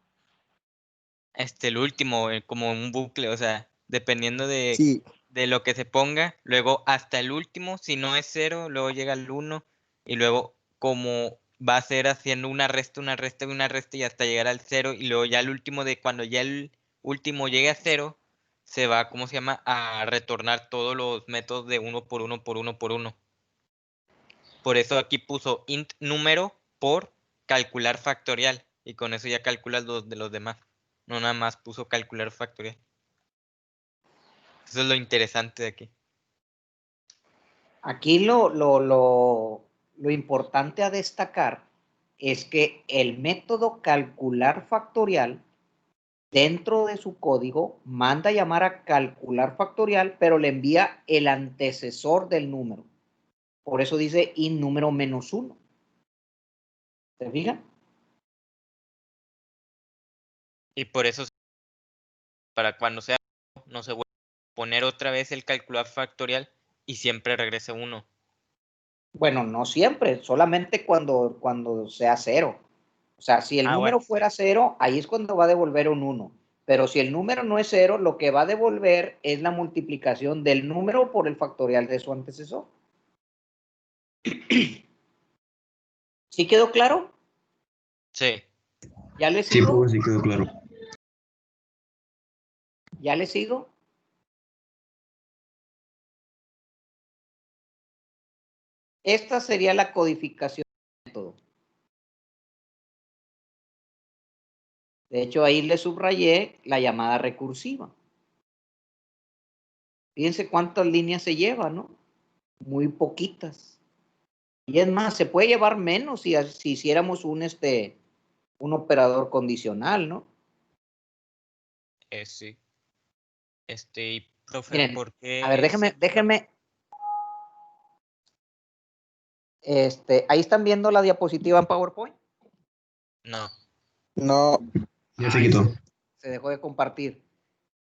El último, como un bucle, o sea, dependiendo
Sí.
de lo que se ponga, luego hasta el último, si no es 0, luego llega el 1, y luego como va a ser haciendo una resta, una resta, una resta, y hasta llegar al 0, y luego ya el último, de cuando ya el último llegue a 0, se va, ¿cómo se llama?, a retornar todos los métodos de 1 por 1 por 1 por 1. Por eso aquí puso int número por calcular factorial, y con eso ya calculas los de los demás. No nada más puso calcular factorial. Eso es lo interesante de aquí.
Aquí lo importante a destacar es que el método calcular factorial dentro de su código manda a llamar a calcular factorial, pero le envía el antecesor del número. Por eso dice int número -1. ¿Se fijan?
Y por eso, para cuando sea, no se vuelve a poner otra vez el calcular factorial y siempre regrese 1.
Bueno, no siempre, solamente cuando sea 0. O sea, si el número
Bueno,
fuera 0, ahí es cuando va a devolver un 1. Pero si el número no es 0, lo que va a devolver es la multiplicación del número por el factorial de su antecesor. ¿Sí quedó claro?
sí.
¿Ya le
Sí,
sigo?
profe, sí quedó claro.
¿Ya le sigo? Esta sería la codificación del método. De hecho, ahí le subrayé la llamada recursiva. Fíjense cuántas líneas se lleva, ¿no? Muy poquitas. Y es más, se puede llevar menos si hiciéramos un operador condicional, ¿no?
Sí. Y profe,
Miren,
¿por qué
a ver, déjenme. Ahí están viendo la diapositiva en PowerPoint.
No.
No.
Ya se quitó.
Se dejó de compartir.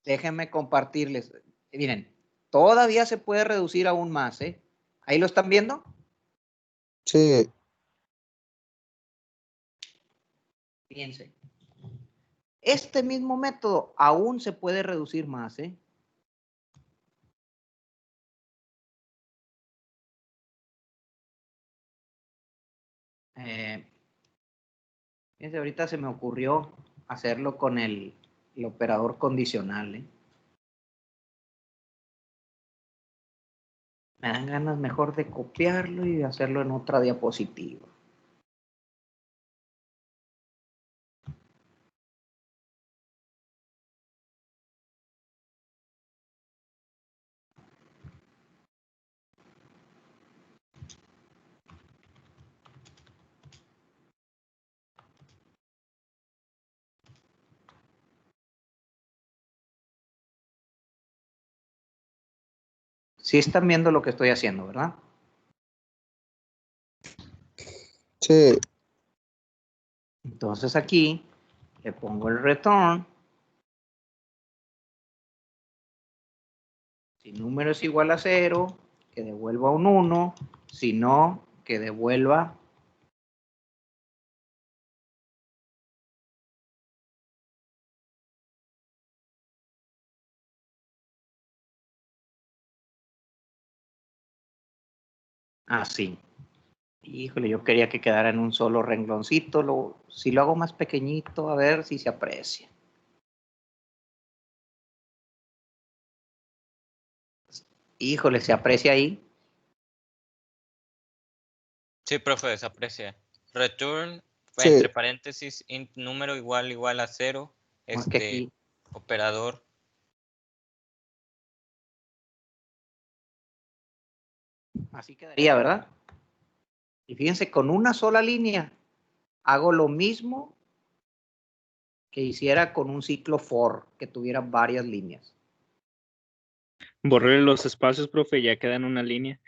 Déjenme compartirles. Miren, todavía se puede reducir aún más, ¿eh? ¿Ahí lo están viendo?
Sí.
Fíjense. Este mismo método aún se puede reducir más, ¿eh? Fíjense, ahorita se me ocurrió hacerlo con el operador condicional, ¿eh? Me dan ganas mejor de copiarlo y de hacerlo en otra diapositiva. Sí están viendo lo que estoy haciendo, ¿verdad?
Sí.
Entonces aquí le pongo el return. Si número es igual a 0, que devuelva un 1. Si no, que devuelva Así. Híjole, yo quería que quedara en un solo rengloncito. Si lo hago más pequeñito, a ver si se aprecia. Híjole, ¿se aprecia ahí?
Sí, profe, desaprecia. Return,
Sí.
entre paréntesis, int número igual a 0.
No, es que aquí,
Operador.
así quedaría, ¿verdad? Y fíjense, con una sola línea hago lo mismo que hiciera con un ciclo for, que tuviera varias líneas.
Borré los espacios, profe, y ya queda en una línea.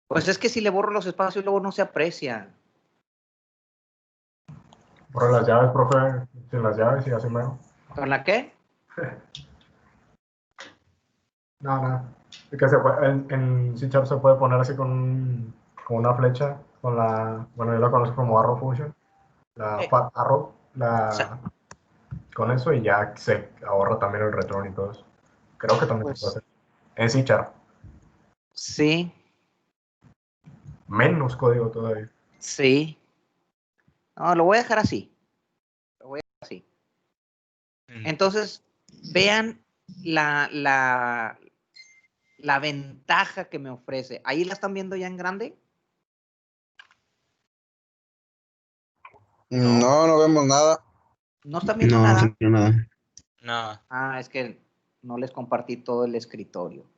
Pues es que si le borro los espacios, luego no se aprecia.
Por las llaves, profe, sin las llaves y así mero.
¿Con la qué?
No. Es que en C# se puede poner así con una flecha, bueno, yo la conozco como arrow function, fat arrow, con eso y ya se ahorra también el return y todo eso. Creo que también se puede hacer. En C#.
Sí,
Menos código todavía.
sí. No, lo voy a dejar así. Lo voy a dejar así. Entonces, vean la ventaja que me ofrece. ¿Ahí la están viendo ya en grande?
No vemos nada.
¿No están viendo
No,
nada?
no se vio nada.
No.
Ah, es que no les compartí todo el escritorio.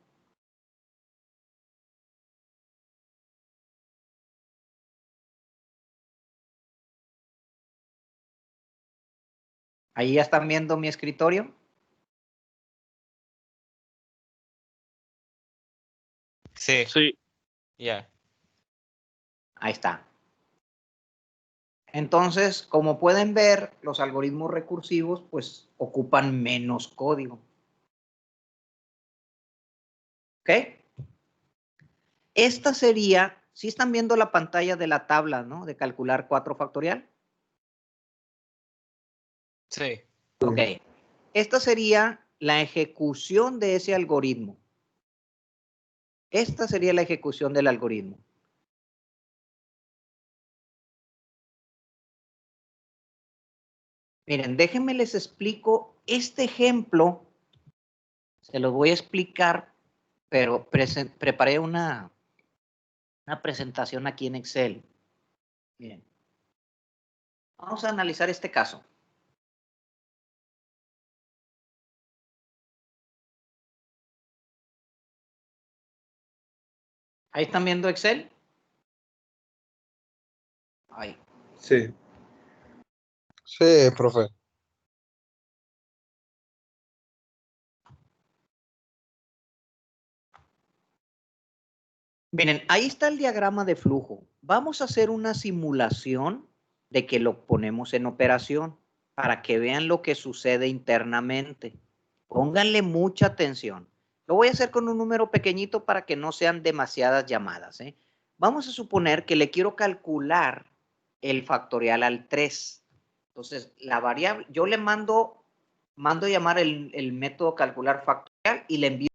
¿Ahí ya están viendo mi escritorio?
Sí.
Sí.
Ya.
Ahí está. Entonces, como pueden ver, los algoritmos recursivos pues ocupan menos código. ¿Ok? Esta sería, si están viendo la pantalla de la tabla, ¿no? De calcular 4 factorial.
Sí.
Ok. Esta sería la ejecución de ese algoritmo. Esta sería la ejecución del algoritmo. Miren, déjenme les explico este ejemplo. Se los voy a explicar, pero preparé una presentación aquí en Excel. Miren. Vamos a analizar este caso. ¿Ahí están viendo Excel? Ahí.
Sí. Sí, profe.
Miren, ahí está el diagrama de flujo. Vamos a hacer una simulación de que lo ponemos en operación para que vean lo que sucede internamente. Pónganle mucha atención. Lo voy a hacer con un número pequeñito para que no sean demasiadas llamadas, ¿eh? Vamos a suponer que le quiero calcular el factorial al 3. Entonces, la variable, yo le mando llamar el método calcular factorial y le envío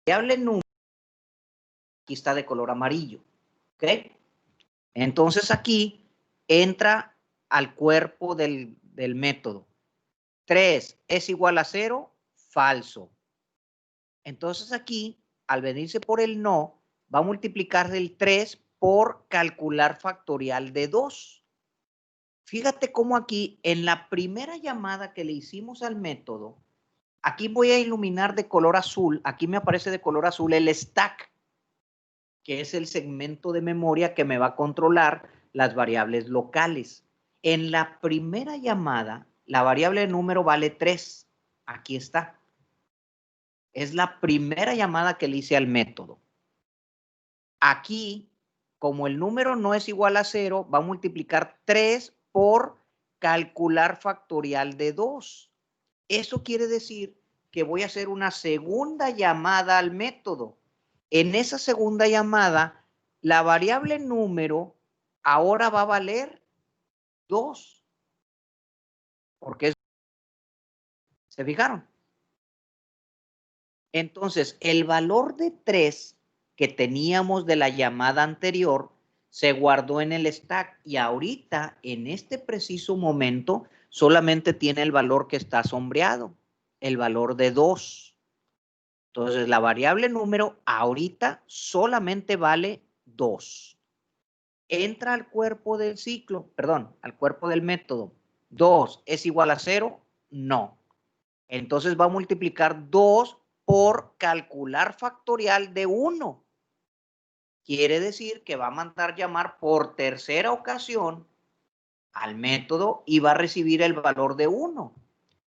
la variable número. Aquí está de color amarillo. ¿Ok? Entonces aquí entra al cuerpo del método. 3 es igual a 0, falso. Entonces aquí, al venirse por el no, va a multiplicar el 3 por calcular factorial de 2. Fíjate cómo aquí, en la primera llamada que le hicimos al método, aquí voy a iluminar de color azul, aquí me aparece de color azul el stack, que es el segmento de memoria que me va a controlar las variables locales. En la primera llamada, la variable número vale 3. Aquí está. Es la primera llamada que le hice al método. Aquí, como el número no es igual a 0, va a multiplicar 3 por calcular factorial de 2. Eso quiere decir que voy a hacer una segunda llamada al método. En esa segunda llamada, la variable número ahora va a valer 2. Porque ¿se fijaron? Entonces, el valor de 3 que teníamos de la llamada anterior se guardó en el stack y ahorita, en este preciso momento, solamente tiene el valor que está sombreado, el valor de 2. Entonces, la variable número ahorita solamente vale 2. Entra al cuerpo del ciclo, perdón, al cuerpo del método. 2 es igual a 0, no. Entonces va a multiplicar 2 por calcular factorial de 1. Quiere decir que va a mandar llamar por tercera ocasión al método y va a recibir el valor de 1.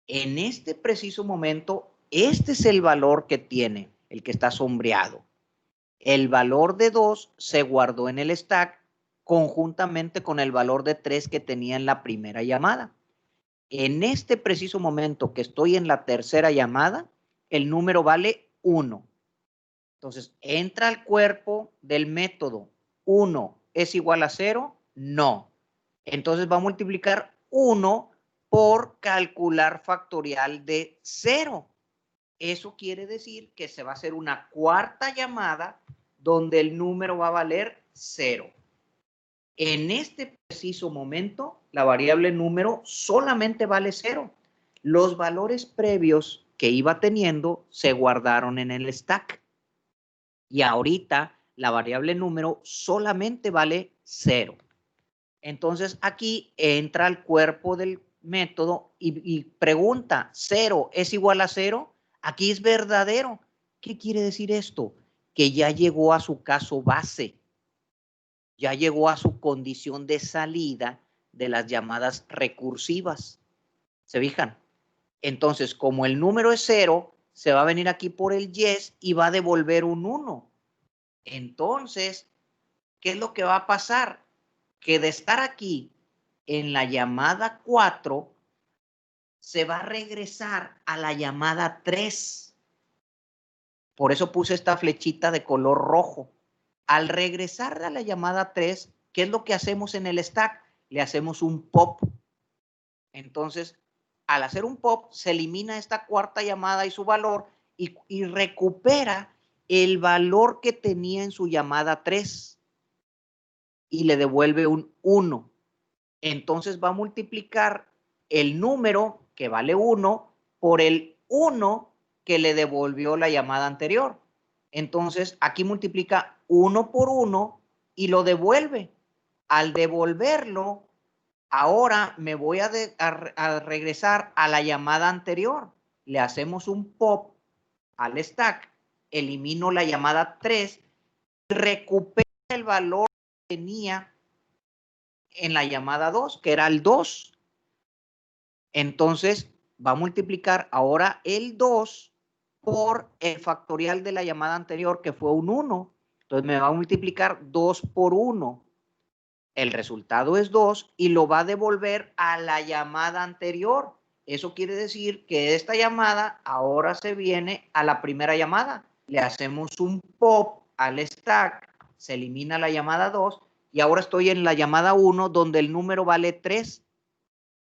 En este preciso momento, este es el valor que tiene, el que está sombreado. El valor de 2 se guardó en el stack conjuntamente con el valor de 3 que tenía en la primera llamada. En este preciso momento que estoy en la tercera llamada, el número vale 1. Entonces, entra al cuerpo del método. 1 es igual a 0, no. Entonces va a multiplicar 1 por calcular factorial de 0. Eso quiere decir que se va a hacer una cuarta llamada donde el número va a valer 0. En este preciso momento, la variable número solamente vale 0. Los valores previos que iba teniendo se guardaron en el stack. Y ahorita la variable número solamente vale 0. Entonces aquí entra al cuerpo del método y pregunta, ¿0 es igual a 0? Aquí es verdadero. ¿Qué quiere decir esto? Que ya llegó a su caso base. Ya llegó a su condición de salida de las llamadas recursivas. ¿Se fijan? Entonces, como el número es 0, se va a venir aquí por el yes y va a devolver un 1. Entonces, ¿qué es lo que va a pasar? Que de estar aquí en la llamada 4, se va a regresar a la llamada 3. Por eso puse esta flechita de color rojo. Al regresar a la llamada 3, ¿qué es lo que hacemos en el stack? Le hacemos un pop. Entonces, al hacer un pop, se elimina esta cuarta llamada y su valor y recupera el valor que tenía en su llamada 3 y le devuelve un 1. Entonces va a multiplicar el número que vale 1 por el 1 que le devolvió la llamada anterior. Entonces aquí multiplica 1 por 1 y lo devuelve. Al devolverlo, ahora me voy a regresar a la llamada anterior. Le hacemos un pop al stack, elimino la llamada 3 y recupero el valor que tenía en la llamada 2, que era el 2. Entonces va a multiplicar ahora el 2 por el factorial de la llamada anterior, que fue un 1. Entonces me va a multiplicar 2 por 1. El resultado es 2 y lo va a devolver a la llamada anterior. Eso quiere decir que esta llamada ahora se viene a la primera llamada. Le hacemos un pop al stack, se elimina la llamada 2 y ahora estoy en la llamada 1 donde el número vale 3.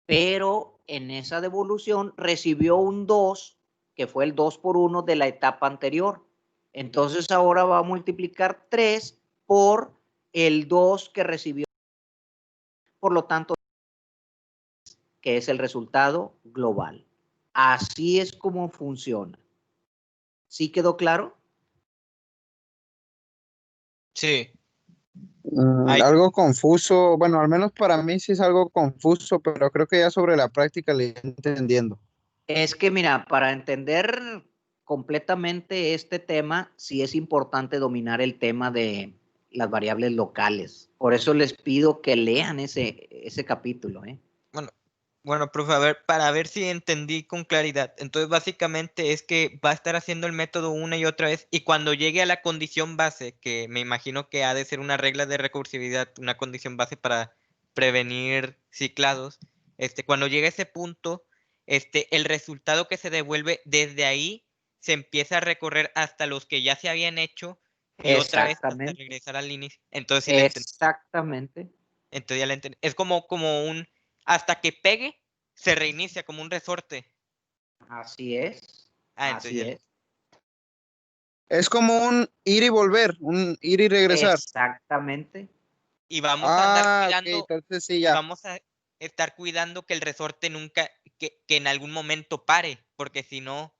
Pero en esa devolución recibió un 2, que fue el 2 por 1 de la etapa anterior. Entonces ahora va a multiplicar 3 por el 2 que recibió. Por lo tanto, que es el resultado global. Así es como funciona. ¿Sí quedó claro?
Sí.
Algo confuso, bueno, al menos para mí sí es algo confuso, pero creo que ya sobre la práctica le estoy entendiendo.
Es que mira, para entender completamente este tema, sí es importante dominar el tema de las variables locales. Por eso les pido que lean ese capítulo.
Bueno, profe, a ver, para ver si entendí con claridad. Entonces, básicamente es que va a estar haciendo el método una y otra vez y cuando llegue a la condición base, que me imagino que ha de ser una regla de recursividad, una condición base para prevenir ciclados, cuando llegue a ese punto, el resultado que se devuelve desde ahí se empieza a recorrer hasta los que ya se habían hecho y otra vez hasta regresar al inicio. Entonces, sí le entendí.
Exactamente.
Entonces ya le entendí. Es como un, hasta que pegue, se reinicia como un resorte.
Así es.
Entonces
Así
ya
es.
Es como un ir y volver, un ir y regresar.
Exactamente.
Y vamos a andar
Ah, ok,
cuidando,
entonces sí,
y
ya.
vamos a estar cuidando que el resorte nunca, que en algún momento pare, porque si no,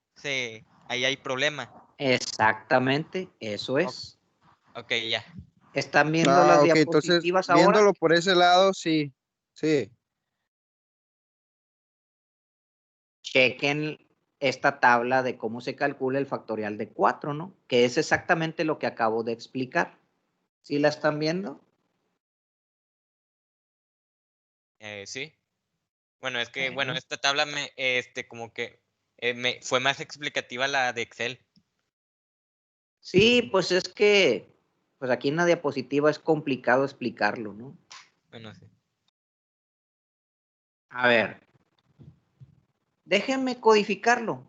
ahí hay problema.
Exactamente, eso es.
Ok, ya.
¿Están viendo las
Ah, ok, entonces
diapositivas ahora?
viéndolo por ese lado, sí, sí.
Chequen esta tabla de cómo se calcula el factorial de 4, ¿no? Que es exactamente lo que acabo de explicar. ¿Sí la están viendo?
Sí. Bueno, es que,
Bueno.
esta tabla como que me fue más explicativa la de Excel.
Sí, pues es que, pues aquí en la diapositiva es complicado explicarlo, ¿no?
Bueno, sí.
A ver, déjenme codificarlo.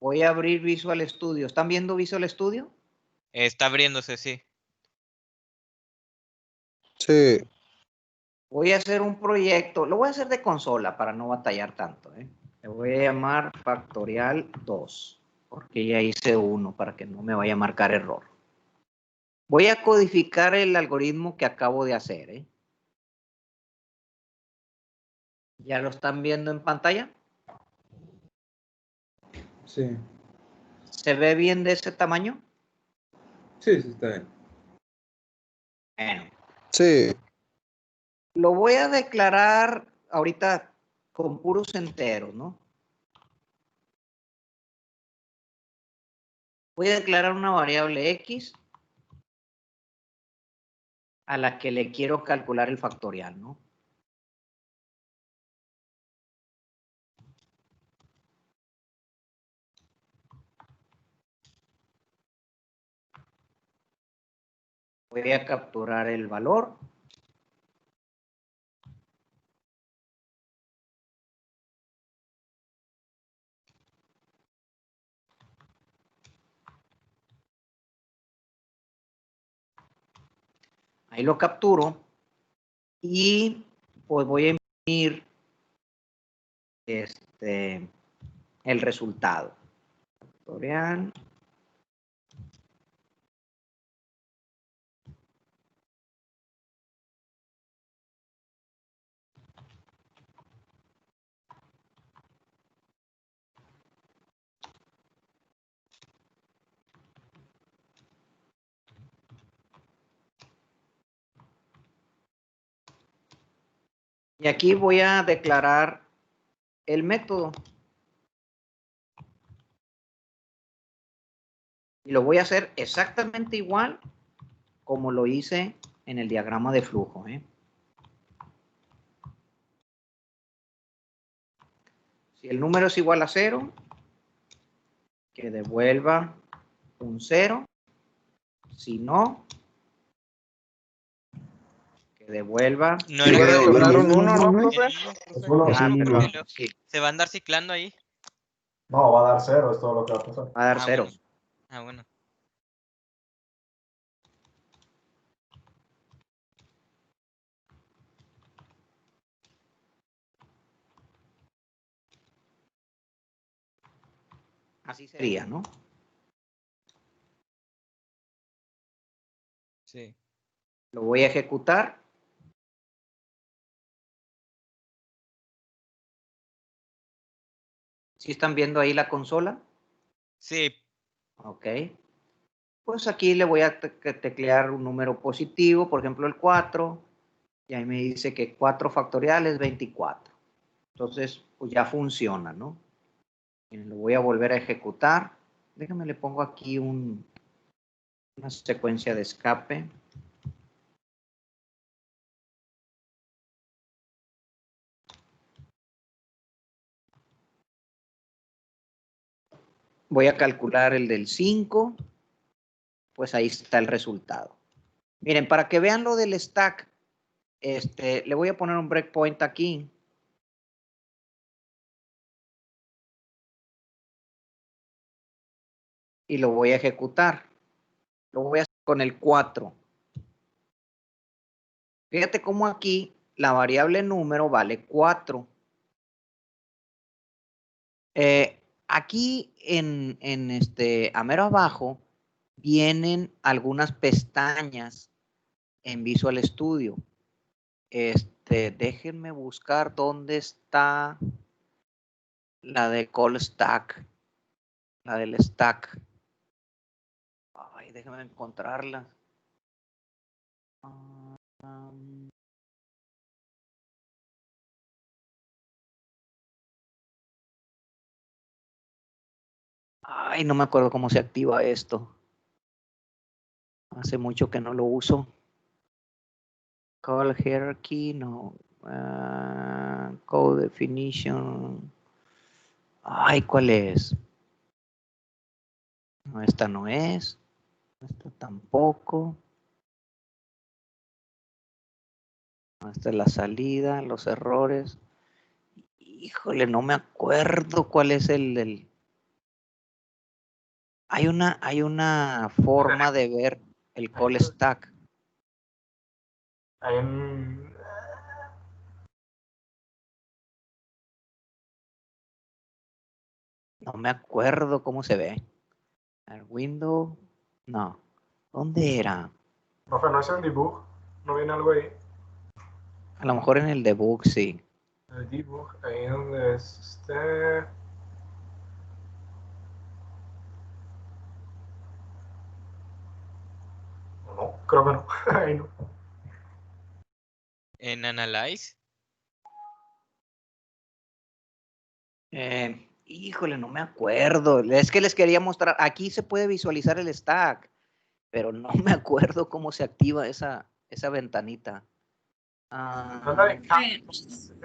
Voy a abrir Visual Studio. ¿Están viendo Visual Studio?
Está abriéndose, sí.
Sí.
Voy a hacer un proyecto, lo voy a hacer de consola para no batallar tanto, ¿eh? Le voy a llamar factorial 2, porque ya hice uno para que no me vaya a marcar error. Voy a codificar el algoritmo que acabo de hacer, ¿eh? ¿Ya lo están viendo en pantalla?
Sí,
¿Se ve bien de ese tamaño?
sí, sí, está bien.
Bueno,
Sí.
lo voy a declarar ahorita con puros enteros, ¿no? Voy a declarar una variable X a la que le quiero calcular el factorial, ¿no? Voy a capturar el valor. Ahí lo capturo y pues voy a imprimir el resultado. Factorial. Y aquí voy a declarar el método. Y lo voy a hacer exactamente igual como lo hice en el diagrama de flujo, ¿eh? Si el número es igual a 0, que devuelva un 0. Si no, que devuelva.
No
Sí,
era
va a
que
devolver un 1, ¿no,
el
profe?
uno
Es uno.
Ah, perdón, sí,
se va a andar ciclando ahí.
No, va a dar 0, es todo lo que va a pasar.
va a dar
Ah,
ceros.
bueno. Ah, bueno.
Así sería, ¿no?
Sí.
Lo voy a ejecutar. ¿Sí están viendo ahí la consola?
Sí.
Ok. Pues aquí le voy a teclear un número positivo, por ejemplo el 4, y ahí me dice que 4 factorial es 24. Entonces, pues ya funciona, ¿no? Y lo voy a volver a ejecutar. Déjame le pongo aquí una secuencia de escape. Voy a calcular el del 5. Pues ahí está el resultado. Miren, para que vean lo del stack, le voy a poner un breakpoint aquí. Y lo voy a ejecutar. Lo voy a hacer con el 4. Fíjate cómo aquí la variable número vale 4. Aquí a mero abajo vienen algunas pestañas en Visual Studio. Déjenme buscar dónde está la de Call Stack, la del stack. Ay, déjenme encontrarla. Ay, no me acuerdo cómo se activa esto. Hace mucho que no lo uso. Call hierarchy, no. Code definition. Ay, ¿cuál es? No, esta no es. Esta tampoco. No, esta es la salida, los errores. Híjole, no me acuerdo cuál es el... Hay una forma de ver el call stack.
Hay un...
No me acuerdo cómo se ve. El window. No. ¿Dónde era?
Profe, ¿no es el debug? ¿No viene algo ahí?
A lo mejor en el debug, sí.
El debug, ahí donde es No, creo que no. Ahí no.
En Analyze.
Híjole, no me acuerdo. Es que les quería mostrar. Aquí se puede visualizar el stack, pero no me acuerdo cómo se activa esa ventanita.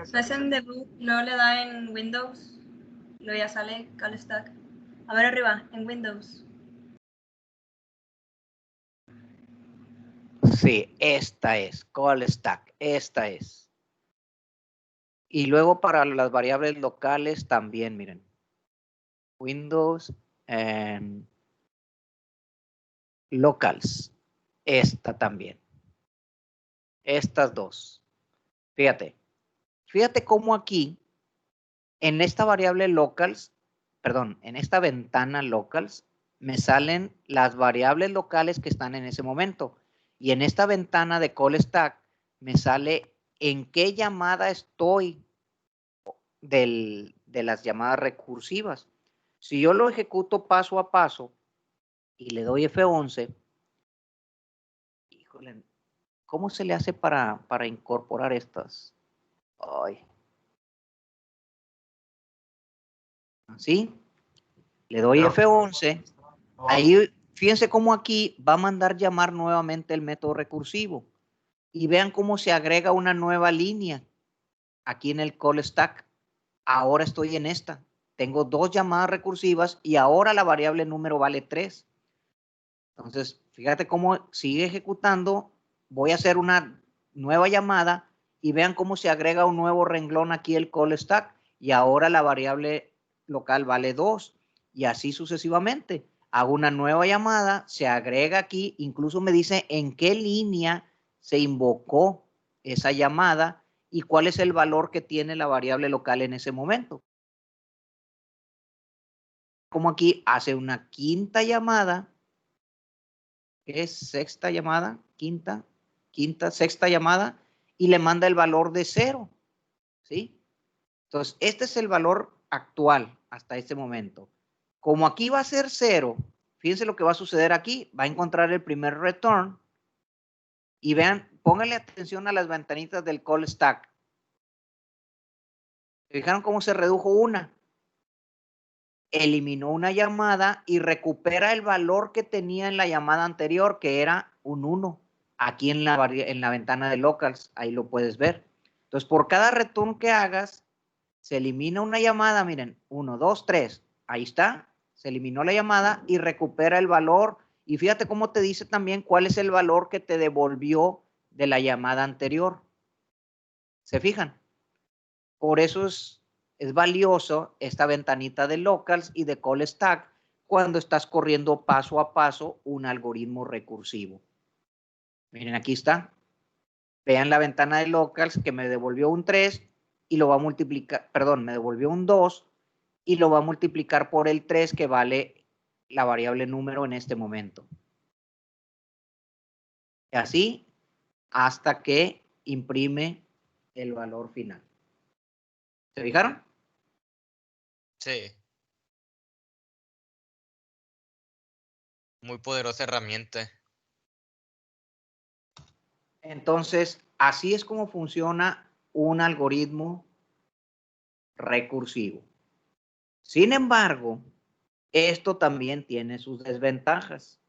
Estás en debug, luego le da en Windows, luego ya sale Call Stack. A ver arriba, en Windows.
Sí, esta es, call stack, esta es. Y luego para las variables locales también, miren. Windows and locals, esta también. Estas dos. Fíjate cómo aquí, en esta variable locals, perdón, en esta ventana locals, me salen las variables locales que están en ese momento. Y en esta ventana de call stack me sale en qué llamada estoy de las llamadas recursivas. Si yo lo ejecuto paso a paso y le doy F11, híjole, ¿cómo se le hace para incorporar estas? Ay. Así, le doy F11. Ahí, fíjense cómo aquí va a mandar llamar nuevamente el método recursivo. Y vean cómo se agrega una nueva línea aquí en el call stack. Ahora estoy en esta. Tengo dos llamadas recursivas y ahora la variable número vale 3. Entonces, fíjate cómo sigue ejecutando. Voy a hacer una nueva llamada y vean cómo se agrega un nuevo renglón aquí el call stack y ahora la variable local vale 2 y así sucesivamente. Hago una nueva llamada, se agrega aquí, incluso me dice en qué línea se invocó esa llamada y cuál es el valor que tiene la variable local en ese momento. Como aquí hace una quinta llamada, es sexta llamada, quinta, sexta llamada, y le manda el valor de 0, ¿sí? Entonces, este es el valor actual hasta este momento. Como aquí va a ser 0, fíjense lo que va a suceder aquí. Va a encontrar el primer return y vean, pónganle atención a las ventanitas del call stack. ¿Fijaron cómo se redujo una? Eliminó una llamada y recupera el valor que tenía en la llamada anterior, que era un 1. Aquí en la ventana de locals, ahí lo puedes ver. Entonces, por cada return que hagas, se elimina una llamada, miren, 1, 2, 3, ahí está, se eliminó la llamada y recupera el valor. Y fíjate cómo te dice también cuál es el valor que te devolvió de la llamada anterior. ¿Se fijan? Por eso es valioso esta ventanita de locals y de call stack cuando estás corriendo paso a paso un algoritmo recursivo. Miren, aquí está. Vean la ventana de locals que me devolvió un 3 y lo va a multiplicar, perdón, me devolvió un 2 y lo va a multiplicar por el 3 que vale la variable número en este momento. Y así hasta que imprime el valor final. ¿Se fijaron?
Sí. Muy poderosa herramienta.
Entonces, así es como funciona un algoritmo recursivo. Sin embargo, esto también tiene sus desventajas.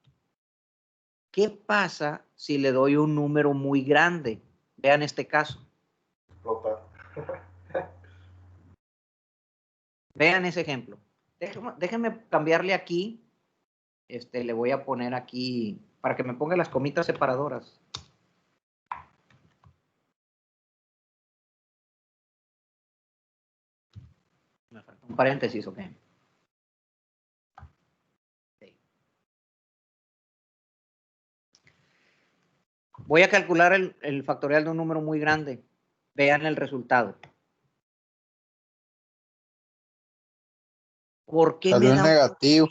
¿Qué pasa si le doy un número muy grande? Vean este caso.
Explotar.
Vean ese ejemplo. Déjenme cambiarle aquí. Le voy a poner aquí para que me ponga las comitas separadoras. Me falta un paréntesis, ¿ok? Voy a calcular el factorial de un número muy grande. Vean el resultado. ¿Por qué
Salió
me
en
da
negativo.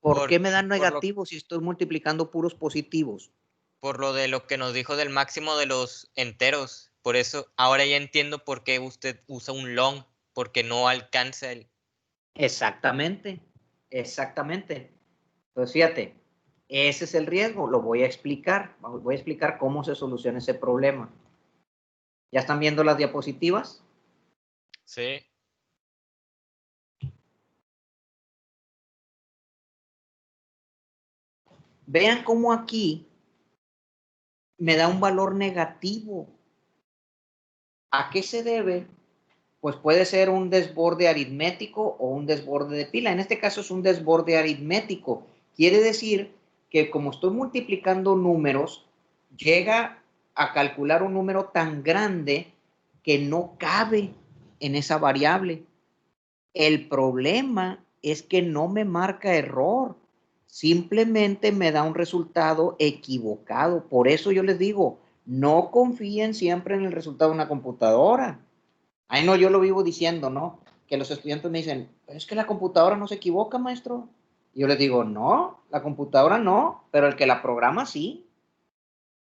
¿Por qué me dan
por lo-
negativos si estoy multiplicando puros positivos?
Por lo de lo que nos dijo del máximo de los enteros. Por eso, ahora ya entiendo por qué usted usa un long, porque no alcanza el...
Exactamente, exactamente. Entonces, fíjate, ese es el riesgo. Lo voy a explicar. Voy a explicar cómo se soluciona ese problema. ¿Ya están viendo las diapositivas?
Sí.
Vean cómo aquí me da un valor negativo. ¿A qué se debe? Pues puede ser un desborde aritmético o un desborde de pila. En este caso es un desborde aritmético. Quiere decir que como estoy multiplicando números, llega a calcular un número tan grande que no cabe en esa variable. El problema es que no me marca error, simplemente me da un resultado equivocado. Por eso yo les digo, no confíen siempre en el resultado de una computadora. Ay, no, yo lo vivo diciendo, ¿no? Que los estudiantes me dicen, es que la computadora no se equivoca, maestro. Y yo les digo, no, la computadora no, pero el que la programa sí.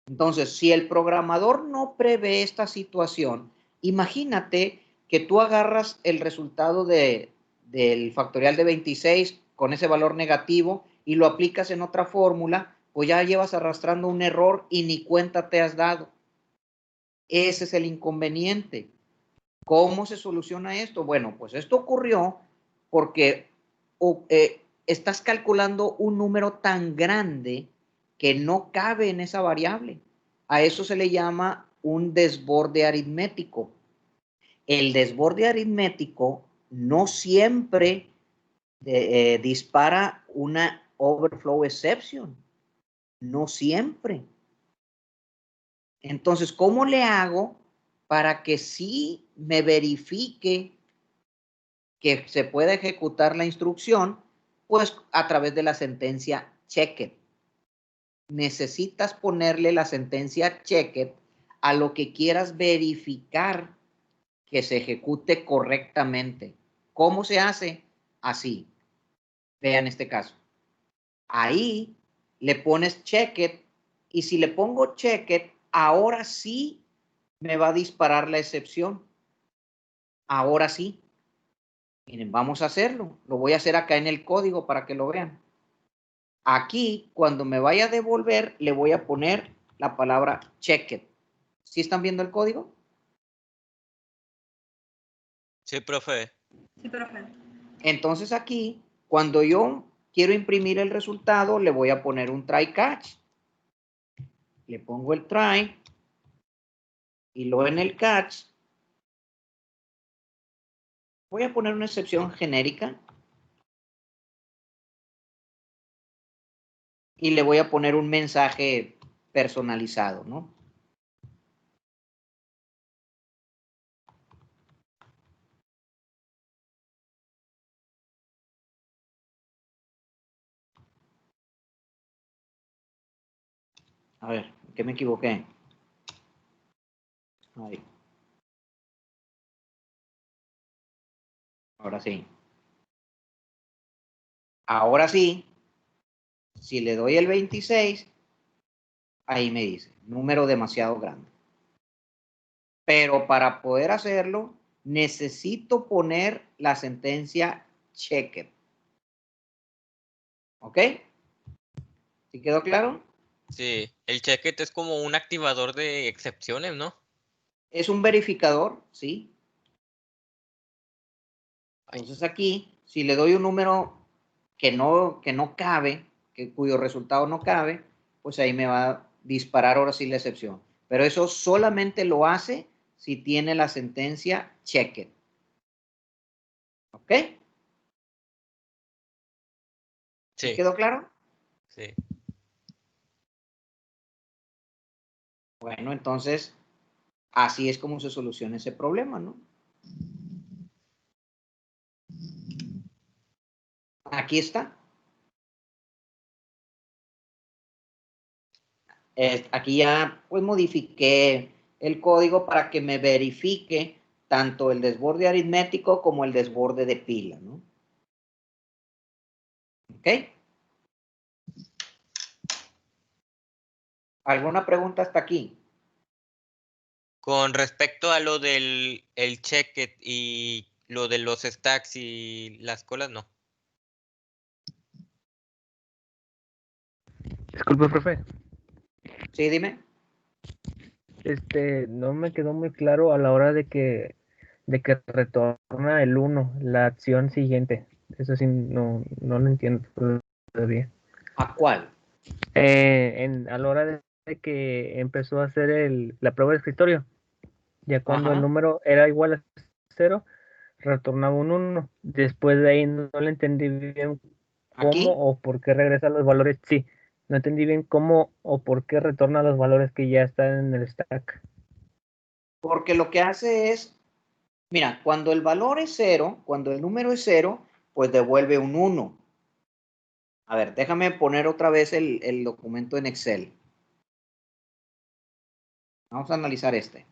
Entonces, si el programador no prevé esta situación, imagínate que tú agarras el resultado del factorial de 26 con ese valor negativo y lo aplicas en otra fórmula, pues ya llevas arrastrando un error y ni cuenta te has dado. Ese es el inconveniente. ¿Cómo se soluciona esto? Bueno, pues esto ocurrió porque estás calculando un número tan grande que no cabe en esa variable. A eso se le llama un desborde aritmético. El desborde aritmético no siempre dispara una overflow exception. No siempre. Entonces, ¿cómo le hago para que sí me verifique que se pueda ejecutar la instrucción? Pues a través de la sentencia checked. Necesitas ponerle la sentencia checked a lo que quieras verificar que se ejecute correctamente. ¿Cómo se hace? Así. Vean este caso. Ahí le pones checked y si le pongo checked, ahora sí me va a disparar la excepción. Ahora sí. Miren, vamos a hacerlo. Lo voy a hacer acá en el código para que lo vean. Aquí, cuando me vaya a devolver, le voy a poner la palabra checked. ¿Sí están viendo el código?
Sí, profe.
Sí, profe.
Entonces aquí, cuando yo quiero imprimir el resultado, le voy a poner un try catch. Le pongo el try y luego en el catch voy a poner una excepción genérica y le voy a poner un mensaje personalizado, ¿no? A ver, ¿qué me equivoqué? Ahí. Ahora sí. Ahora sí, Si le doy el 26, ahí me dice, número demasiado grande. Pero para poder hacerlo, necesito poner la sentencia checked. ¿Ok? ¿Sí quedó claro?
Sí, el checket es como un activador de excepciones, ¿no?
Es un verificador, ¿sí? Entonces aquí, si le doy un número que no cabe, cuyo resultado no cabe, pues ahí me va a disparar ahora sí la excepción. Pero eso solamente lo hace si tiene la sentencia checked. ¿Ok? ¿Sí
Sí,
quedó claro?
sí.
Bueno, entonces, así es como se soluciona ese problema, ¿no? Aquí está. Aquí ya pues modifiqué el código para que me verifique tanto el desborde aritmético como el desborde de pila, ¿no? ¿Ok? ¿Alguna pregunta hasta aquí?
Con respecto a lo del el checket y lo de los stacks y las colas, no.
Disculpe, profe.
Sí, dime.
No me quedó muy claro a la hora de que retorna el 1, la acción siguiente. Eso sí, no lo entiendo todavía.
¿A cuál?
A la hora de que empezó a hacer la prueba de escritorio, ya cuando el
Ajá.
número era igual a 0, retornaba un 1. Después de ahí no le entendí bien cómo
¿Aquí?
o por qué regresa los valores. Sí, no entendí bien cómo o por qué retorna los valores que ya están en el stack.
Porque lo que hace es, mira, cuando el valor es 0, cuando el número es 0, pues devuelve un 1. A ver, déjame poner otra vez el documento en Excel. Vamos a analizar este.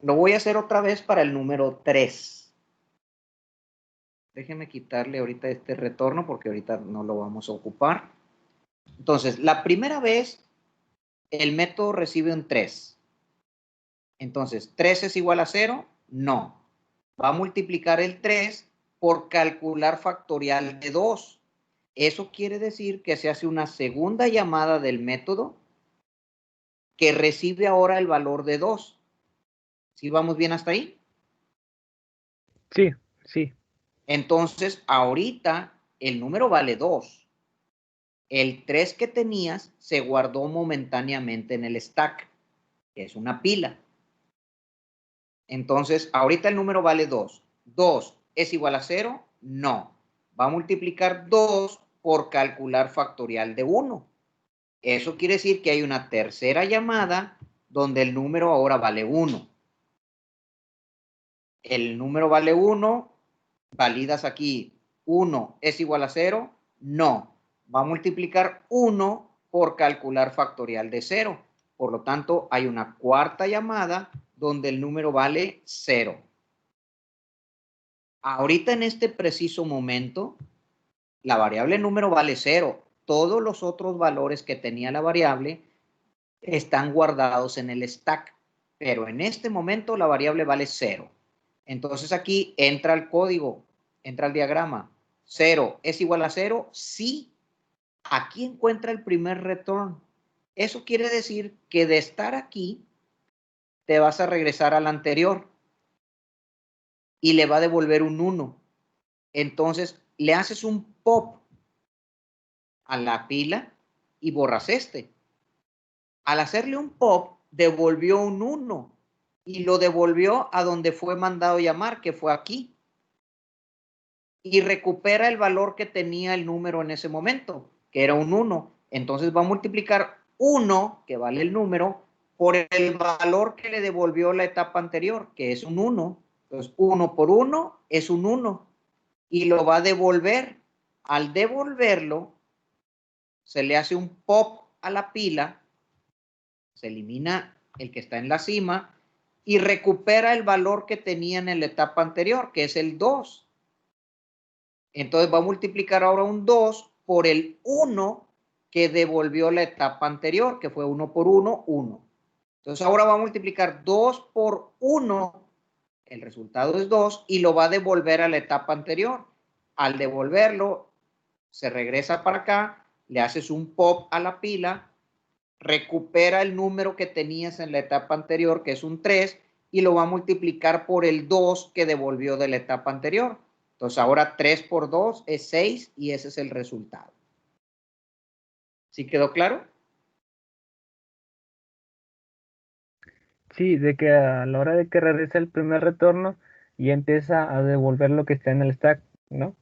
Lo voy a hacer otra vez para el número 3. Déjeme quitarle ahorita este retorno porque ahorita no lo vamos a ocupar. Entonces, la primera vez, el método recibe un 3. Entonces, ¿3 es igual a 0? No. Va a multiplicar el 3 por calcular factorial de 2. Eso quiere decir que se hace una segunda llamada del método que recibe ahora el valor de 2. ¿Sí vamos bien hasta ahí?
Sí, sí.
Entonces, ahorita el número vale 2. El 3 que tenías se guardó momentáneamente en el stack, que es una pila. Entonces, ahorita el número vale 2. ¿2 es igual a 0? No. Va a multiplicar 2 por calcular factorial de 1. Eso quiere decir que hay una tercera llamada donde el número ahora vale 1. El número vale 1, validas aquí, 1 es igual a 0, no. Va a multiplicar 1 por calcular factorial de 0. Por lo tanto, hay una cuarta llamada donde el número vale 0. Ahorita en este preciso momento, la variable número vale 0. Todos los otros valores que tenía la variable están guardados en el stack, pero en este momento la variable vale 0. Entonces aquí entra el código, entra el diagrama. 0 es igual a 0, sí. Aquí encuentra el primer return. Eso quiere decir que de estar aquí, te vas a regresar al anterior y le va a devolver un 1. Entonces le haces un pop a la pila y borras este. Al hacerle un pop, devolvió un 1 y lo devolvió a donde fue mandado llamar, que fue aquí. Y recupera el valor que tenía el número en ese momento, que era un 1. Entonces va a multiplicar 1, que vale el número, por el valor que le devolvió la etapa anterior, que es un 1. Entonces 1 por 1 es un 1 y lo va a devolver. Al devolverlo, se le hace un pop a la pila, se elimina el que está en la cima y recupera el valor que tenía en la etapa anterior, que es el 2. Entonces va a multiplicar ahora un 2 por el 1 que devolvió la etapa anterior, que fue 1 por 1, 1. Entonces ahora va a multiplicar 2 por 1, el resultado es 2, y lo va a devolver a la etapa anterior. Al devolverlo, se regresa para acá, le haces un pop a la pila, recupera el número que tenías en la etapa anterior, que es un 3, y lo va a multiplicar por el 2 que devolvió de la etapa anterior. Entonces ahora 3 por 2 es 6 y ese es el resultado. ¿Sí quedó claro?
Sí, de que a la hora de que regresa el primer retorno, ya empieza a devolver lo que está en el stack, ¿no?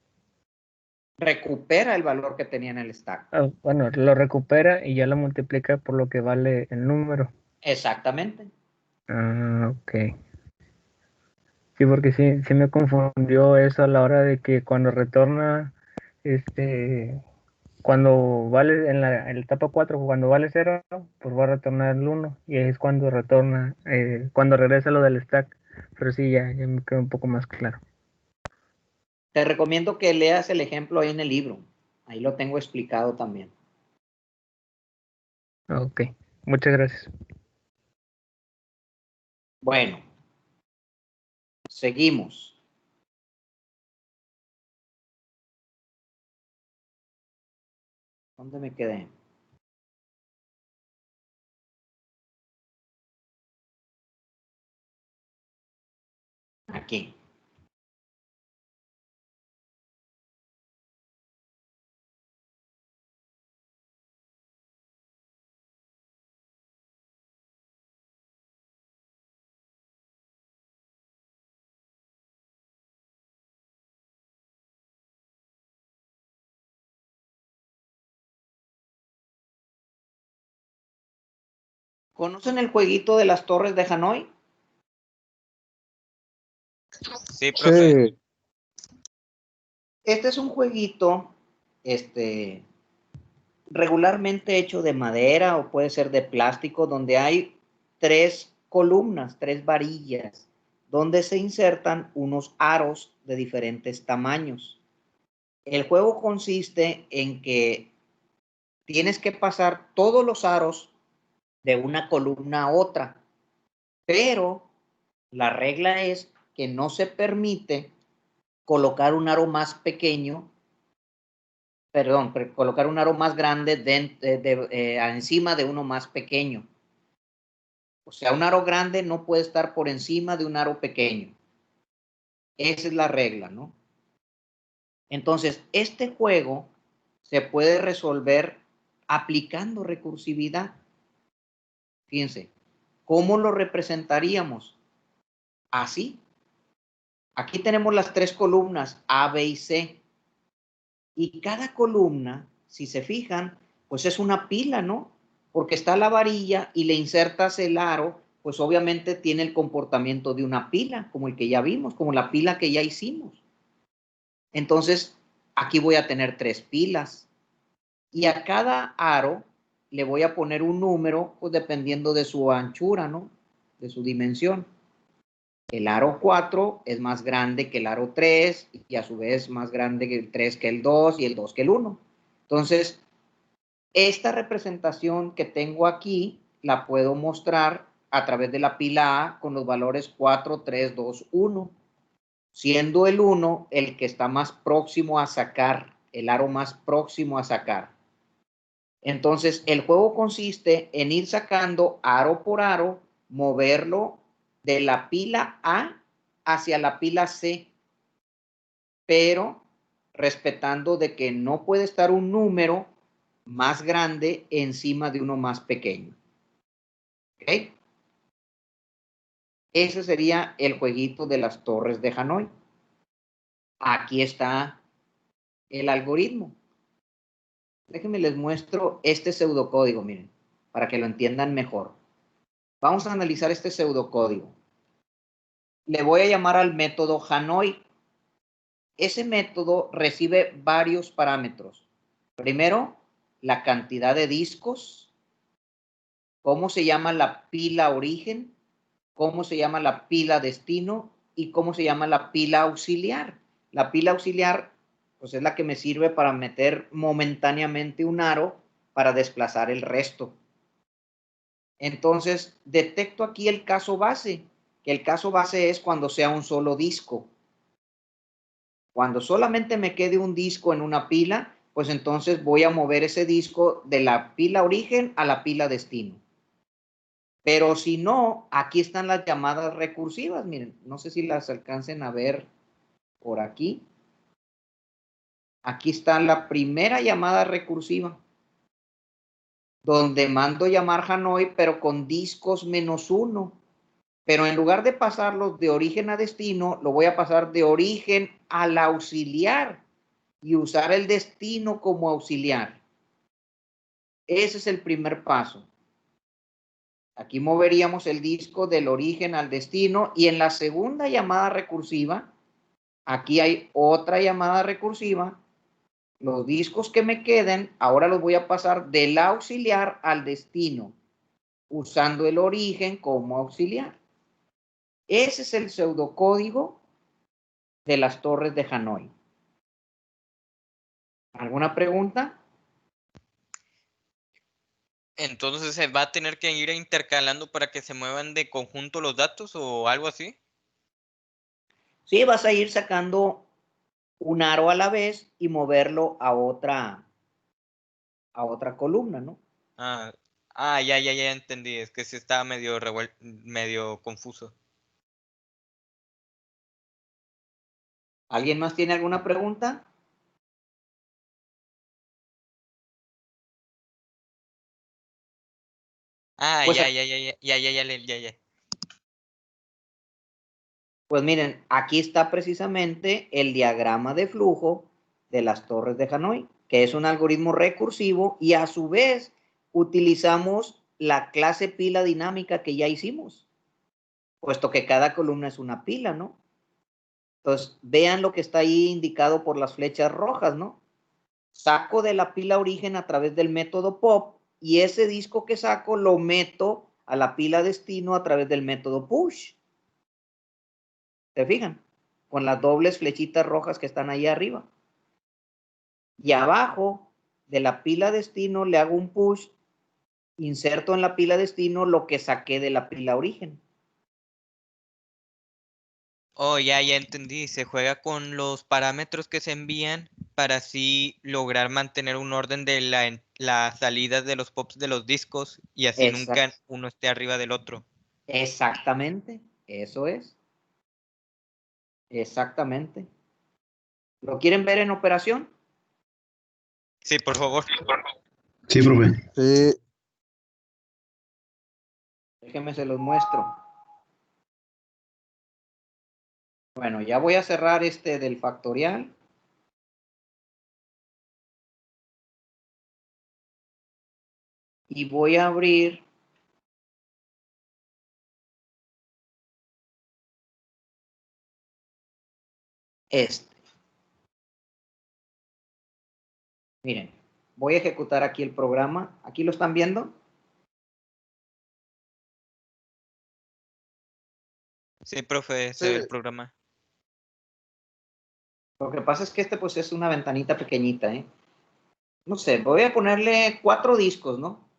Recupera el valor que tenía en el stack.
Ah, bueno, lo recupera y ya lo multiplica por lo que vale el número.
Exactamente.
Ah, ok. Sí, porque sí me confundió eso a la hora de que cuando retorna, cuando vale en la etapa 4, cuando vale 0, pues va a retornar el 1 y ahí es cuando retorna, cuando regresa lo del stack. Pero sí, ya me quedó un poco más claro.
Te recomiendo que leas el ejemplo ahí en el libro. Ahí lo tengo explicado también.
Ok, muchas gracias.
Bueno, seguimos. ¿Dónde me quedé? Aquí. ¿Conocen el jueguito de las torres de Hanoi?
Sí, profe.
Sí.
Este es un jueguito, regularmente hecho de madera o puede ser de plástico, donde hay 3 columnas, 3 varillas, donde se insertan unos aros de diferentes tamaños. El juego consiste en que tienes que pasar todos los aros de una columna a otra, pero la regla es que no se permite colocar un aro más pequeño, colocar un aro más grande encima de uno más pequeño. O sea, un aro grande no puede estar por encima de un aro pequeño. Esa es la regla, ¿no? Entonces, este juego se puede resolver aplicando recursividad. Fíjense, ¿cómo lo representaríamos? Así. Aquí tenemos las 3 columnas A, B y C. Y cada columna, si se fijan, pues es una pila, ¿no? Porque está la varilla y le insertas el aro, pues obviamente tiene el comportamiento de una pila, como el que ya vimos, como la pila que ya hicimos. Entonces, aquí voy a tener 3 pilas. Y a cada aro le voy a poner un número, pues dependiendo de su anchura, ¿no? De su dimensión. El aro 4 es más grande que el aro 3 y a su vez más grande que el 3 que el 2 y el 2 que el 1. Entonces, esta representación que tengo aquí la puedo mostrar a través de la pila A con los valores 4, 3, 2, 1, siendo el 1 el que está más próximo a sacar, el aro más próximo a sacar. Entonces, el juego consiste en ir sacando aro por aro, moverlo de la pila A hacia la pila C, pero respetando de que no puede estar un número más grande encima de uno más pequeño. ¿Ok? Ese sería el jueguito de las torres de Hanoi. Aquí está el algoritmo. Déjenme les muestro este pseudocódigo, miren, para que lo entiendan mejor. Vamos a analizar este pseudocódigo. Le voy a llamar al método Hanoi. Ese método recibe varios parámetros. Primero, la cantidad de discos, cómo se llama la pila origen, cómo se llama la pila destino y cómo se llama la pila auxiliar. La pila auxiliar pues es la que me sirve para meter momentáneamente un aro para desplazar el resto. Entonces, detecto aquí el caso base, que el caso base es cuando sea un solo disco. Cuando solamente me quede un disco en una pila, pues entonces voy a mover ese disco de la pila origen a la pila destino. Pero si no, aquí están las llamadas recursivas. Miren, no sé si las alcancen a ver por aquí. Aquí está la primera llamada recursiva, donde mando llamar Hanoi, pero con discos -1. Pero en lugar de pasarlos de origen a destino, lo voy a pasar de origen al auxiliar y usar el destino como auxiliar. Ese es el primer paso. Aquí moveríamos el disco del origen al destino y en la segunda llamada recursiva, aquí hay otra llamada recursiva. Los discos que me queden, ahora los voy a pasar del auxiliar al destino, usando el origen como auxiliar. Ese es el pseudocódigo de las torres de Hanoi. ¿Alguna pregunta?
Entonces se va a tener que ir intercalando para que se muevan de conjunto los datos o algo así.
Sí, vas a ir sacando un aro a la vez y moverlo a otra columna, ¿no?
Ya entendí. Es que sí estaba medio confuso.
¿Alguien más tiene alguna pregunta? Pues,
Ya.
pues miren, aquí está precisamente el diagrama de flujo de las torres de Hanoi, que es un algoritmo recursivo y a su vez utilizamos la clase pila dinámica que ya hicimos, puesto que cada columna es una pila, ¿no? Entonces, vean lo que está ahí indicado por las flechas rojas, ¿no? Saco de la pila origen a través del método pop y ese disco que saco lo meto a la pila destino a través del método push. ¿Se fijan? Con las dobles flechitas rojas que están ahí arriba. Y abajo de la pila destino le hago un push, inserto en la pila destino lo que saqué de la pila origen.
Oh, ya entendí. Se juega con los parámetros que se envían para así lograr mantener un orden de la salida de los pops de los discos y así nunca uno esté arriba del otro.
Exactamente, eso es. Exactamente. ¿Lo quieren ver en operación?
Sí, por favor.
Sí, profe.
Déjenme se los muestro. Bueno, ya voy a cerrar este del factorial. Y voy a abrir este. Miren, voy a ejecutar aquí el programa. ¿Aquí lo están viendo?
Sí, profe, se ve el programa.
Lo que pasa es que este pues es una ventanita pequeñita, ¿eh? No sé, voy a ponerle 4 discos, ¿no?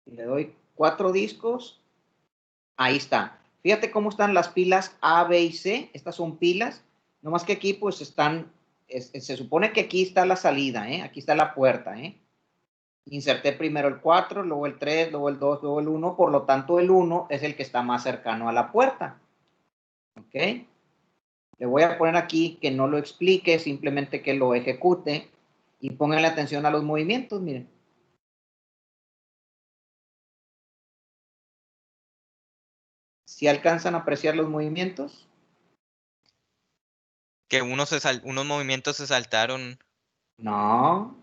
Le doy 4 discos. Ahí está. Fíjate cómo están las pilas A, B y C. Estas son pilas. Nomás que aquí pues están, se supone que aquí está la salida, ¿eh? Aquí está la puerta, ¿eh? Inserté primero el 4, luego el 3, luego el 2, luego el 1. Por lo tanto, el 1 es el que está más cercano a la puerta. ¿Ok? Le voy a poner aquí que no lo explique, simplemente que lo ejecute. Y pónganle atención a los movimientos, miren. ¿Sí alcanzan a apreciar los movimientos?
Que unos movimientos se saltaron.
No.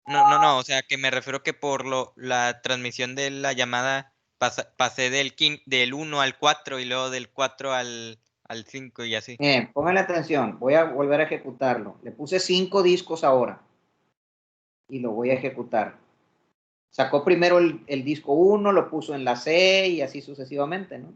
No, o sea, que me refiero que por la transmisión de la llamada pasé del 1 al 4 y luego del 4 al 5 y así.
Pónganle atención, voy a volver a ejecutarlo. Le puse 5 discos ahora y lo voy a ejecutar. Sacó primero el disco 1, lo puso en la C y así sucesivamente, ¿no?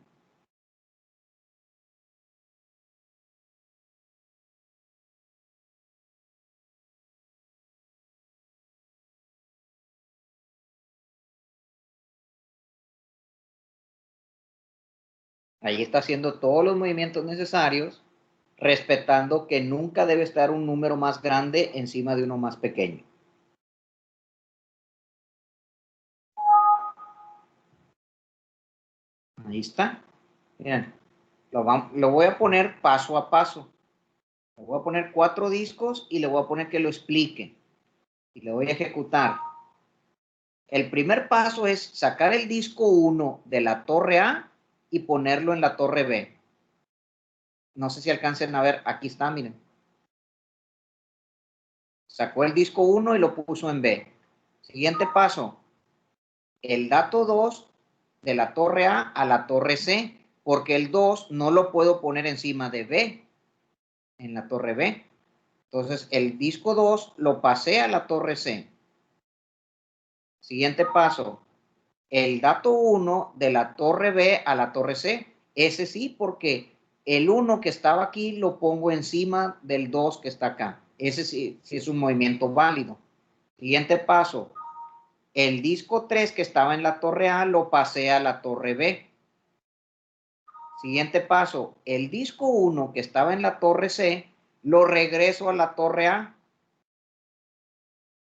Ahí está haciendo todos los movimientos necesarios, respetando que nunca debe estar un número más grande encima de uno más pequeño. Ahí está. Miren, lo voy a poner paso a paso. Le voy a poner 4 discos y le voy a poner que lo explique. Y le voy a ejecutar. El primer paso es sacar el disco 1 de la torre A y ponerlo en la torre B. No sé si alcancen a ver, aquí está, miren. Sacó el disco 1 y lo puso en B. Siguiente paso, el dato 2 de la torre A la torre C, porque el 2 no lo puedo poner encima de B, en la torre B. Entonces, el disco 2 lo pasé a la torre C. Siguiente paso, el dato 1 de la torre B a la torre C. Ese sí, porque el 1 que estaba aquí lo pongo encima del 2 que está acá. Ese sí es un movimiento válido. Siguiente paso, el disco 3 que estaba en la torre A lo pasé a la torre B. Siguiente paso, el disco 1 que estaba en la torre C lo regreso a la torre A.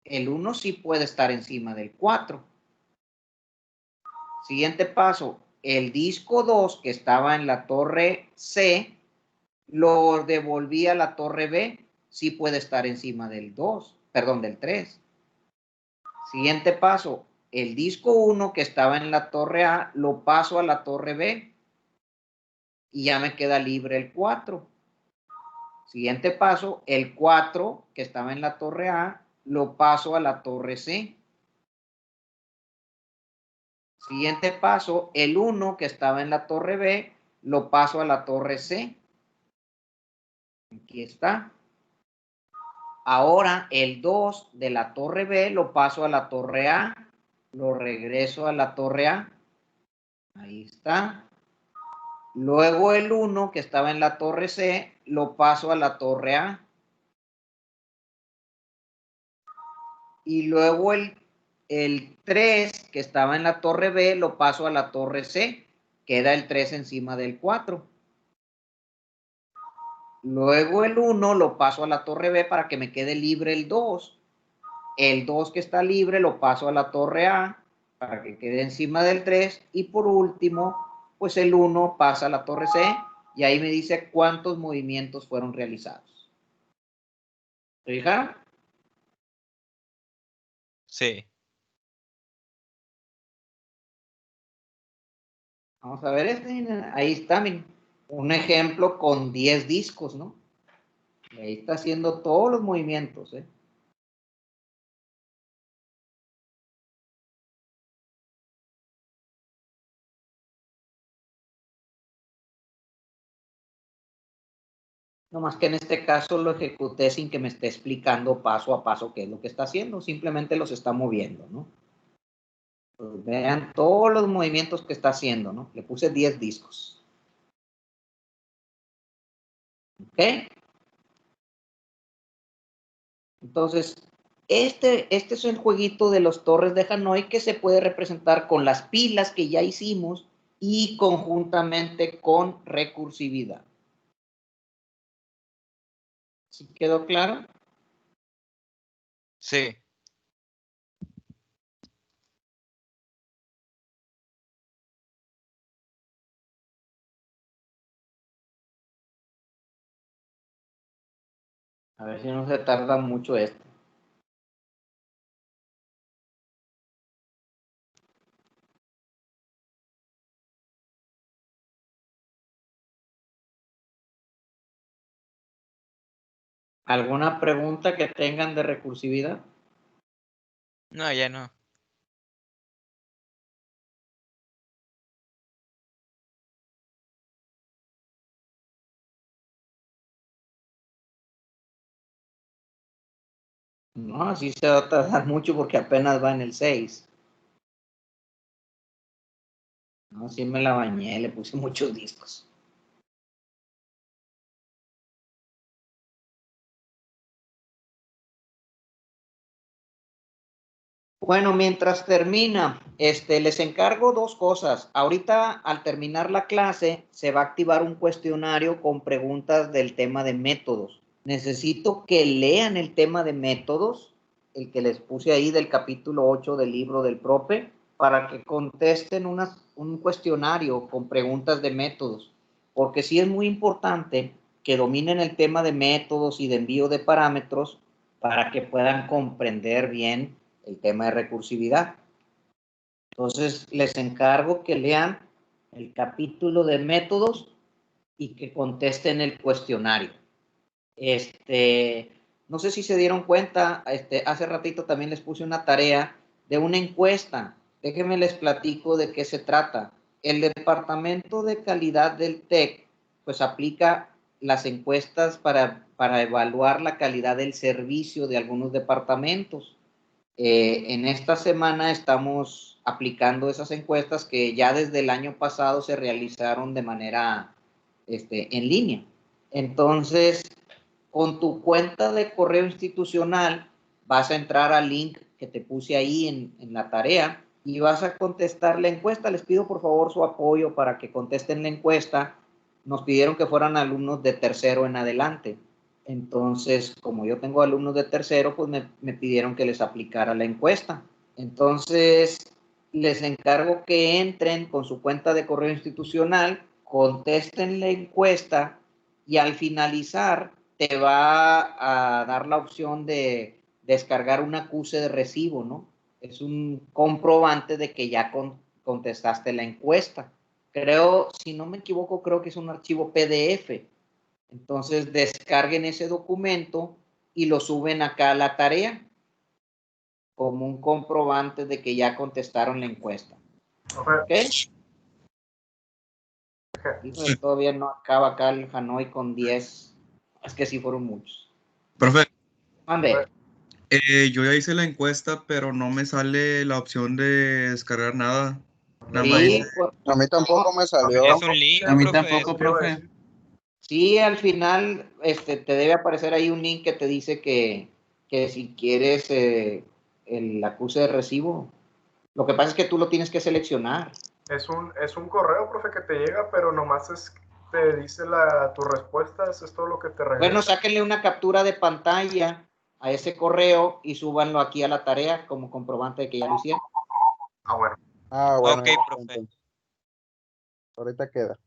El 1 sí puede estar encima del 4. Siguiente paso, el disco 2 que estaba en la torre C lo devolví a la torre B. Sí puede estar encima del 2, perdón, del 3. Siguiente paso, el disco 1 que estaba en la torre A lo paso a la torre B y ya me queda libre el 4. Siguiente paso, el 4 que estaba en la torre A lo paso a la torre C. Siguiente paso, el 1 que estaba en la torre B lo paso a la torre C. Aquí está. Ahora el 2 de la torre B lo paso a la torre A. Lo regreso a la torre A. Ahí está. Luego el 1 que estaba en la torre C lo paso a la torre A. Y luego el 3 que estaba en la torre B lo paso a la torre C. Queda el 3 encima del 4. Luego el 1 lo paso a la torre B para que me quede libre el 2. El 2 que está libre lo paso a la torre A para que quede encima del 3. Y por último, pues el 1 pasa a la torre C y ahí me dice cuántos movimientos fueron realizados. ¿Se fijaron?
Sí.
Vamos a ver ahí está, miren, un ejemplo con 10 discos, ¿no? Y ahí está haciendo todos los movimientos, ¿eh? No más que en este caso lo ejecuté sin que me esté explicando paso a paso qué es lo que está haciendo, simplemente los está moviendo, ¿no? Pues vean todos los movimientos que está haciendo, ¿no? Le puse 10 discos. ¿Ok? Entonces, este es el jueguito de los torres de Hanoi que se puede representar con las pilas que ya hicimos y conjuntamente con recursividad. ¿Sí quedó claro?
Sí.
A ver si no se tarda mucho esto. ¿Alguna pregunta que tengan de recursividad?
No, ya no.
No, así se va a tardar mucho porque apenas va en el 6. No, sí me la bañé, le puse muchos discos. Bueno, mientras termina, les encargo dos cosas. Ahorita, al terminar la clase, se va a activar un cuestionario con preguntas del tema de métodos. Necesito que lean el tema de métodos, el que les puse ahí del capítulo 8 del libro del profe, para que contesten un cuestionario con preguntas de métodos. Porque sí es muy importante que dominen el tema de métodos y de envío de parámetros para que puedan comprender bien el tema de recursividad. Entonces, les encargo que lean el capítulo de métodos y que contesten el cuestionario. No sé si se dieron cuenta, hace ratito también les puse una tarea de una encuesta. Déjenme les platico de qué se trata. El Departamento de Calidad del TEC, pues aplica las encuestas para evaluar la calidad del servicio de algunos departamentos. En esta semana estamos aplicando esas encuestas que ya desde el año pasado se realizaron de manera en línea. Entonces, con tu cuenta de correo institucional vas a entrar al link que te puse ahí en la tarea y vas a contestar la encuesta. Les pido por favor su apoyo para que contesten la encuesta. Nos pidieron que fueran alumnos de tercero en adelante. Entonces, como yo tengo alumnos de tercero, pues me pidieron que les aplicara la encuesta. Entonces, les encargo que entren con su cuenta de correo institucional, contesten la encuesta y al finalizar te va a dar la opción de descargar un acuse de recibo, ¿no? Es un comprobante de que ya contestaste la encuesta. Creo, si no me equivoco, creo que es un archivo PDF. Entonces descarguen ese documento y lo suben acá a la tarea como un comprobante de que ya contestaron la encuesta. ¿Ok? Híjole, todavía no acaba acá el Hanoi con 10. Es que sí fueron muchos.
Profe,
Ande.
yo ya hice la encuesta, pero no me sale la opción de descargar nada. Nada más
Sí,
dice,
A mí tampoco me salió.
Es un link,
A mí
profe.
tampoco, profe.
sí, al final te debe aparecer ahí un link que te dice que si quieres el acuse de recibo. Lo que pasa es que tú lo tienes que seleccionar.
Es un correo, profe, que te llega, pero nomás te dice tu respuesta, eso es todo lo que te regresa.
Bueno, sáquenle una captura de pantalla a ese correo y súbanlo aquí a la tarea como comprobante de que ya lo hicieron.
Ah, bueno.
Ah, bueno.
Ok,
ya,
profe.
entonces. Ahorita queda.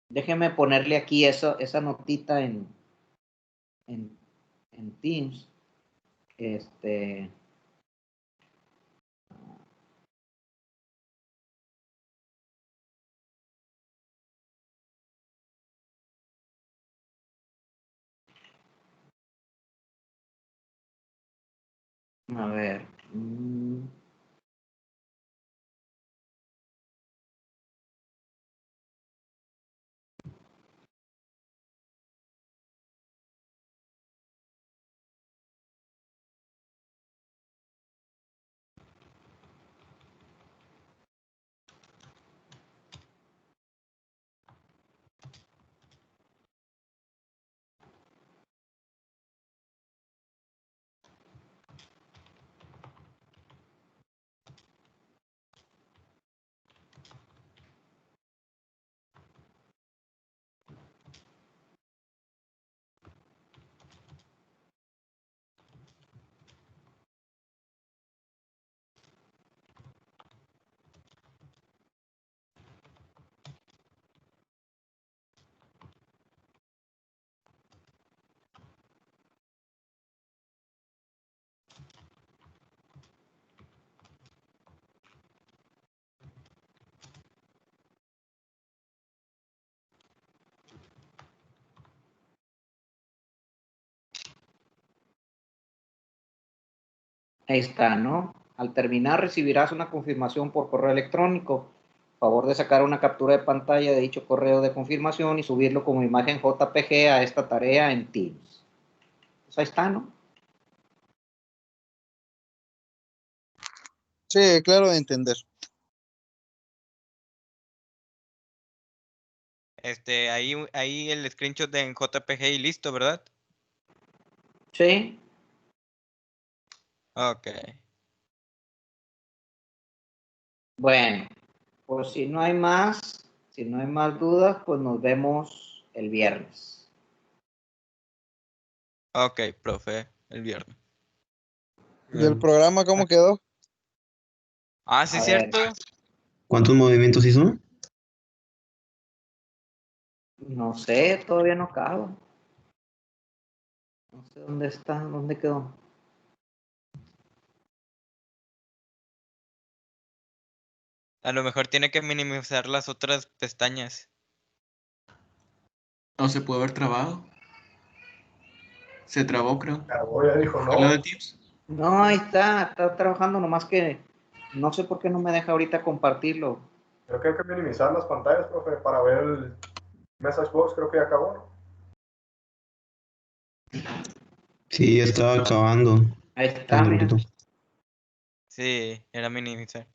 Déjenme ponerle aquí esa notita en Teams. A ver. Ahí está, ¿no? Al terminar recibirás una confirmación por correo electrónico. Favor de sacar una captura de pantalla de dicho correo de confirmación y subirlo como imagen JPG a esta tarea en Teams. Pues ahí está, ¿no?
Sí, claro de entender.
Ahí el screenshot en JPG y listo, ¿verdad?
Sí.
Ok.
Bueno, pues si no hay más dudas, pues nos vemos el viernes.
Ok, profe, el viernes.
¿Y el programa cómo quedó?
Ah, sí,
A
es
ver.
cierto.
¿Cuántos movimientos hizo?
No sé, todavía no acabo. No sé dónde está, dónde quedó.
A lo mejor tiene que minimizar las otras pestañas.
No se puede haber trabado. Se trabó, creo.
Ya dijo
¿Habla de
no.
Teams?
No, ahí está trabajando, nomás que no sé por qué no me deja ahorita compartirlo.
Creo que hay que minimizar las pantallas, profe, para ver el Message Box. Creo que ya acabó, ¿no?
Sí, ya estaba acabando.
Ahí está,
Hace
mira.
ratito.
Sí, era minimizar.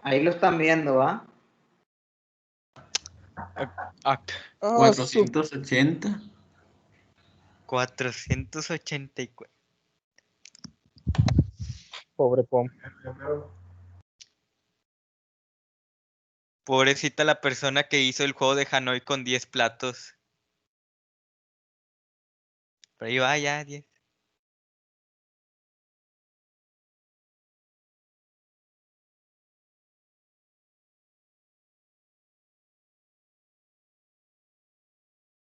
Ahí lo están viendo, ¿va?
Ah,
480.
484.
Pobre Pom.
Pobrecita la persona que hizo el juego de Hanoi con 10 platos. Pero ahí va ya, 10.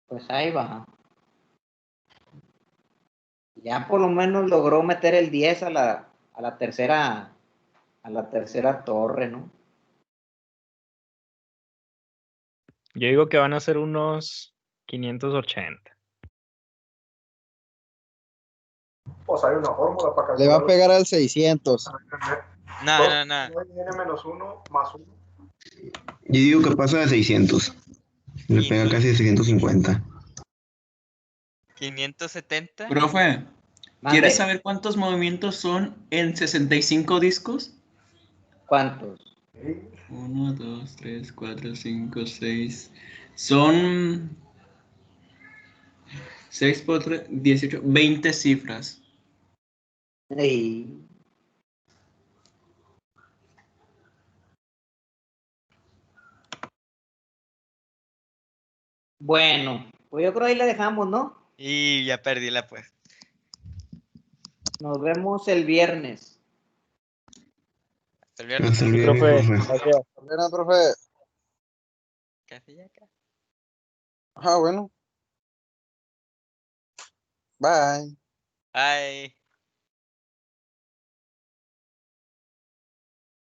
Pues ahí va. Ya por lo menos logró meter el 10 a la tercera torre, ¿no?
Yo digo que van a ser unos 580.
Pues hay una fórmula para
Le va a
calcular.
pegar al 600.
No, no.
N-1 más 1.
Yo digo que pasa de 600. Le pega casi de 650.
570.
Profe,
Mande.
¿quieres saber cuántos movimientos son en 65 discos?
¿Cuántos?
1, 2, 3, 4, 5, 6. Son 6 por 3, 18, 20 cifras.
Ey. Bueno, pues yo creo ahí le dejamos, ¿no?
Y ya perdí la pues.
Nos vemos el viernes.
Hasta el viernes.
Hasta el viernes,
Profe,
profe.
gracias.
Mira, profe.
Casi ya acá.
Ah, bueno. Bye.
Bye.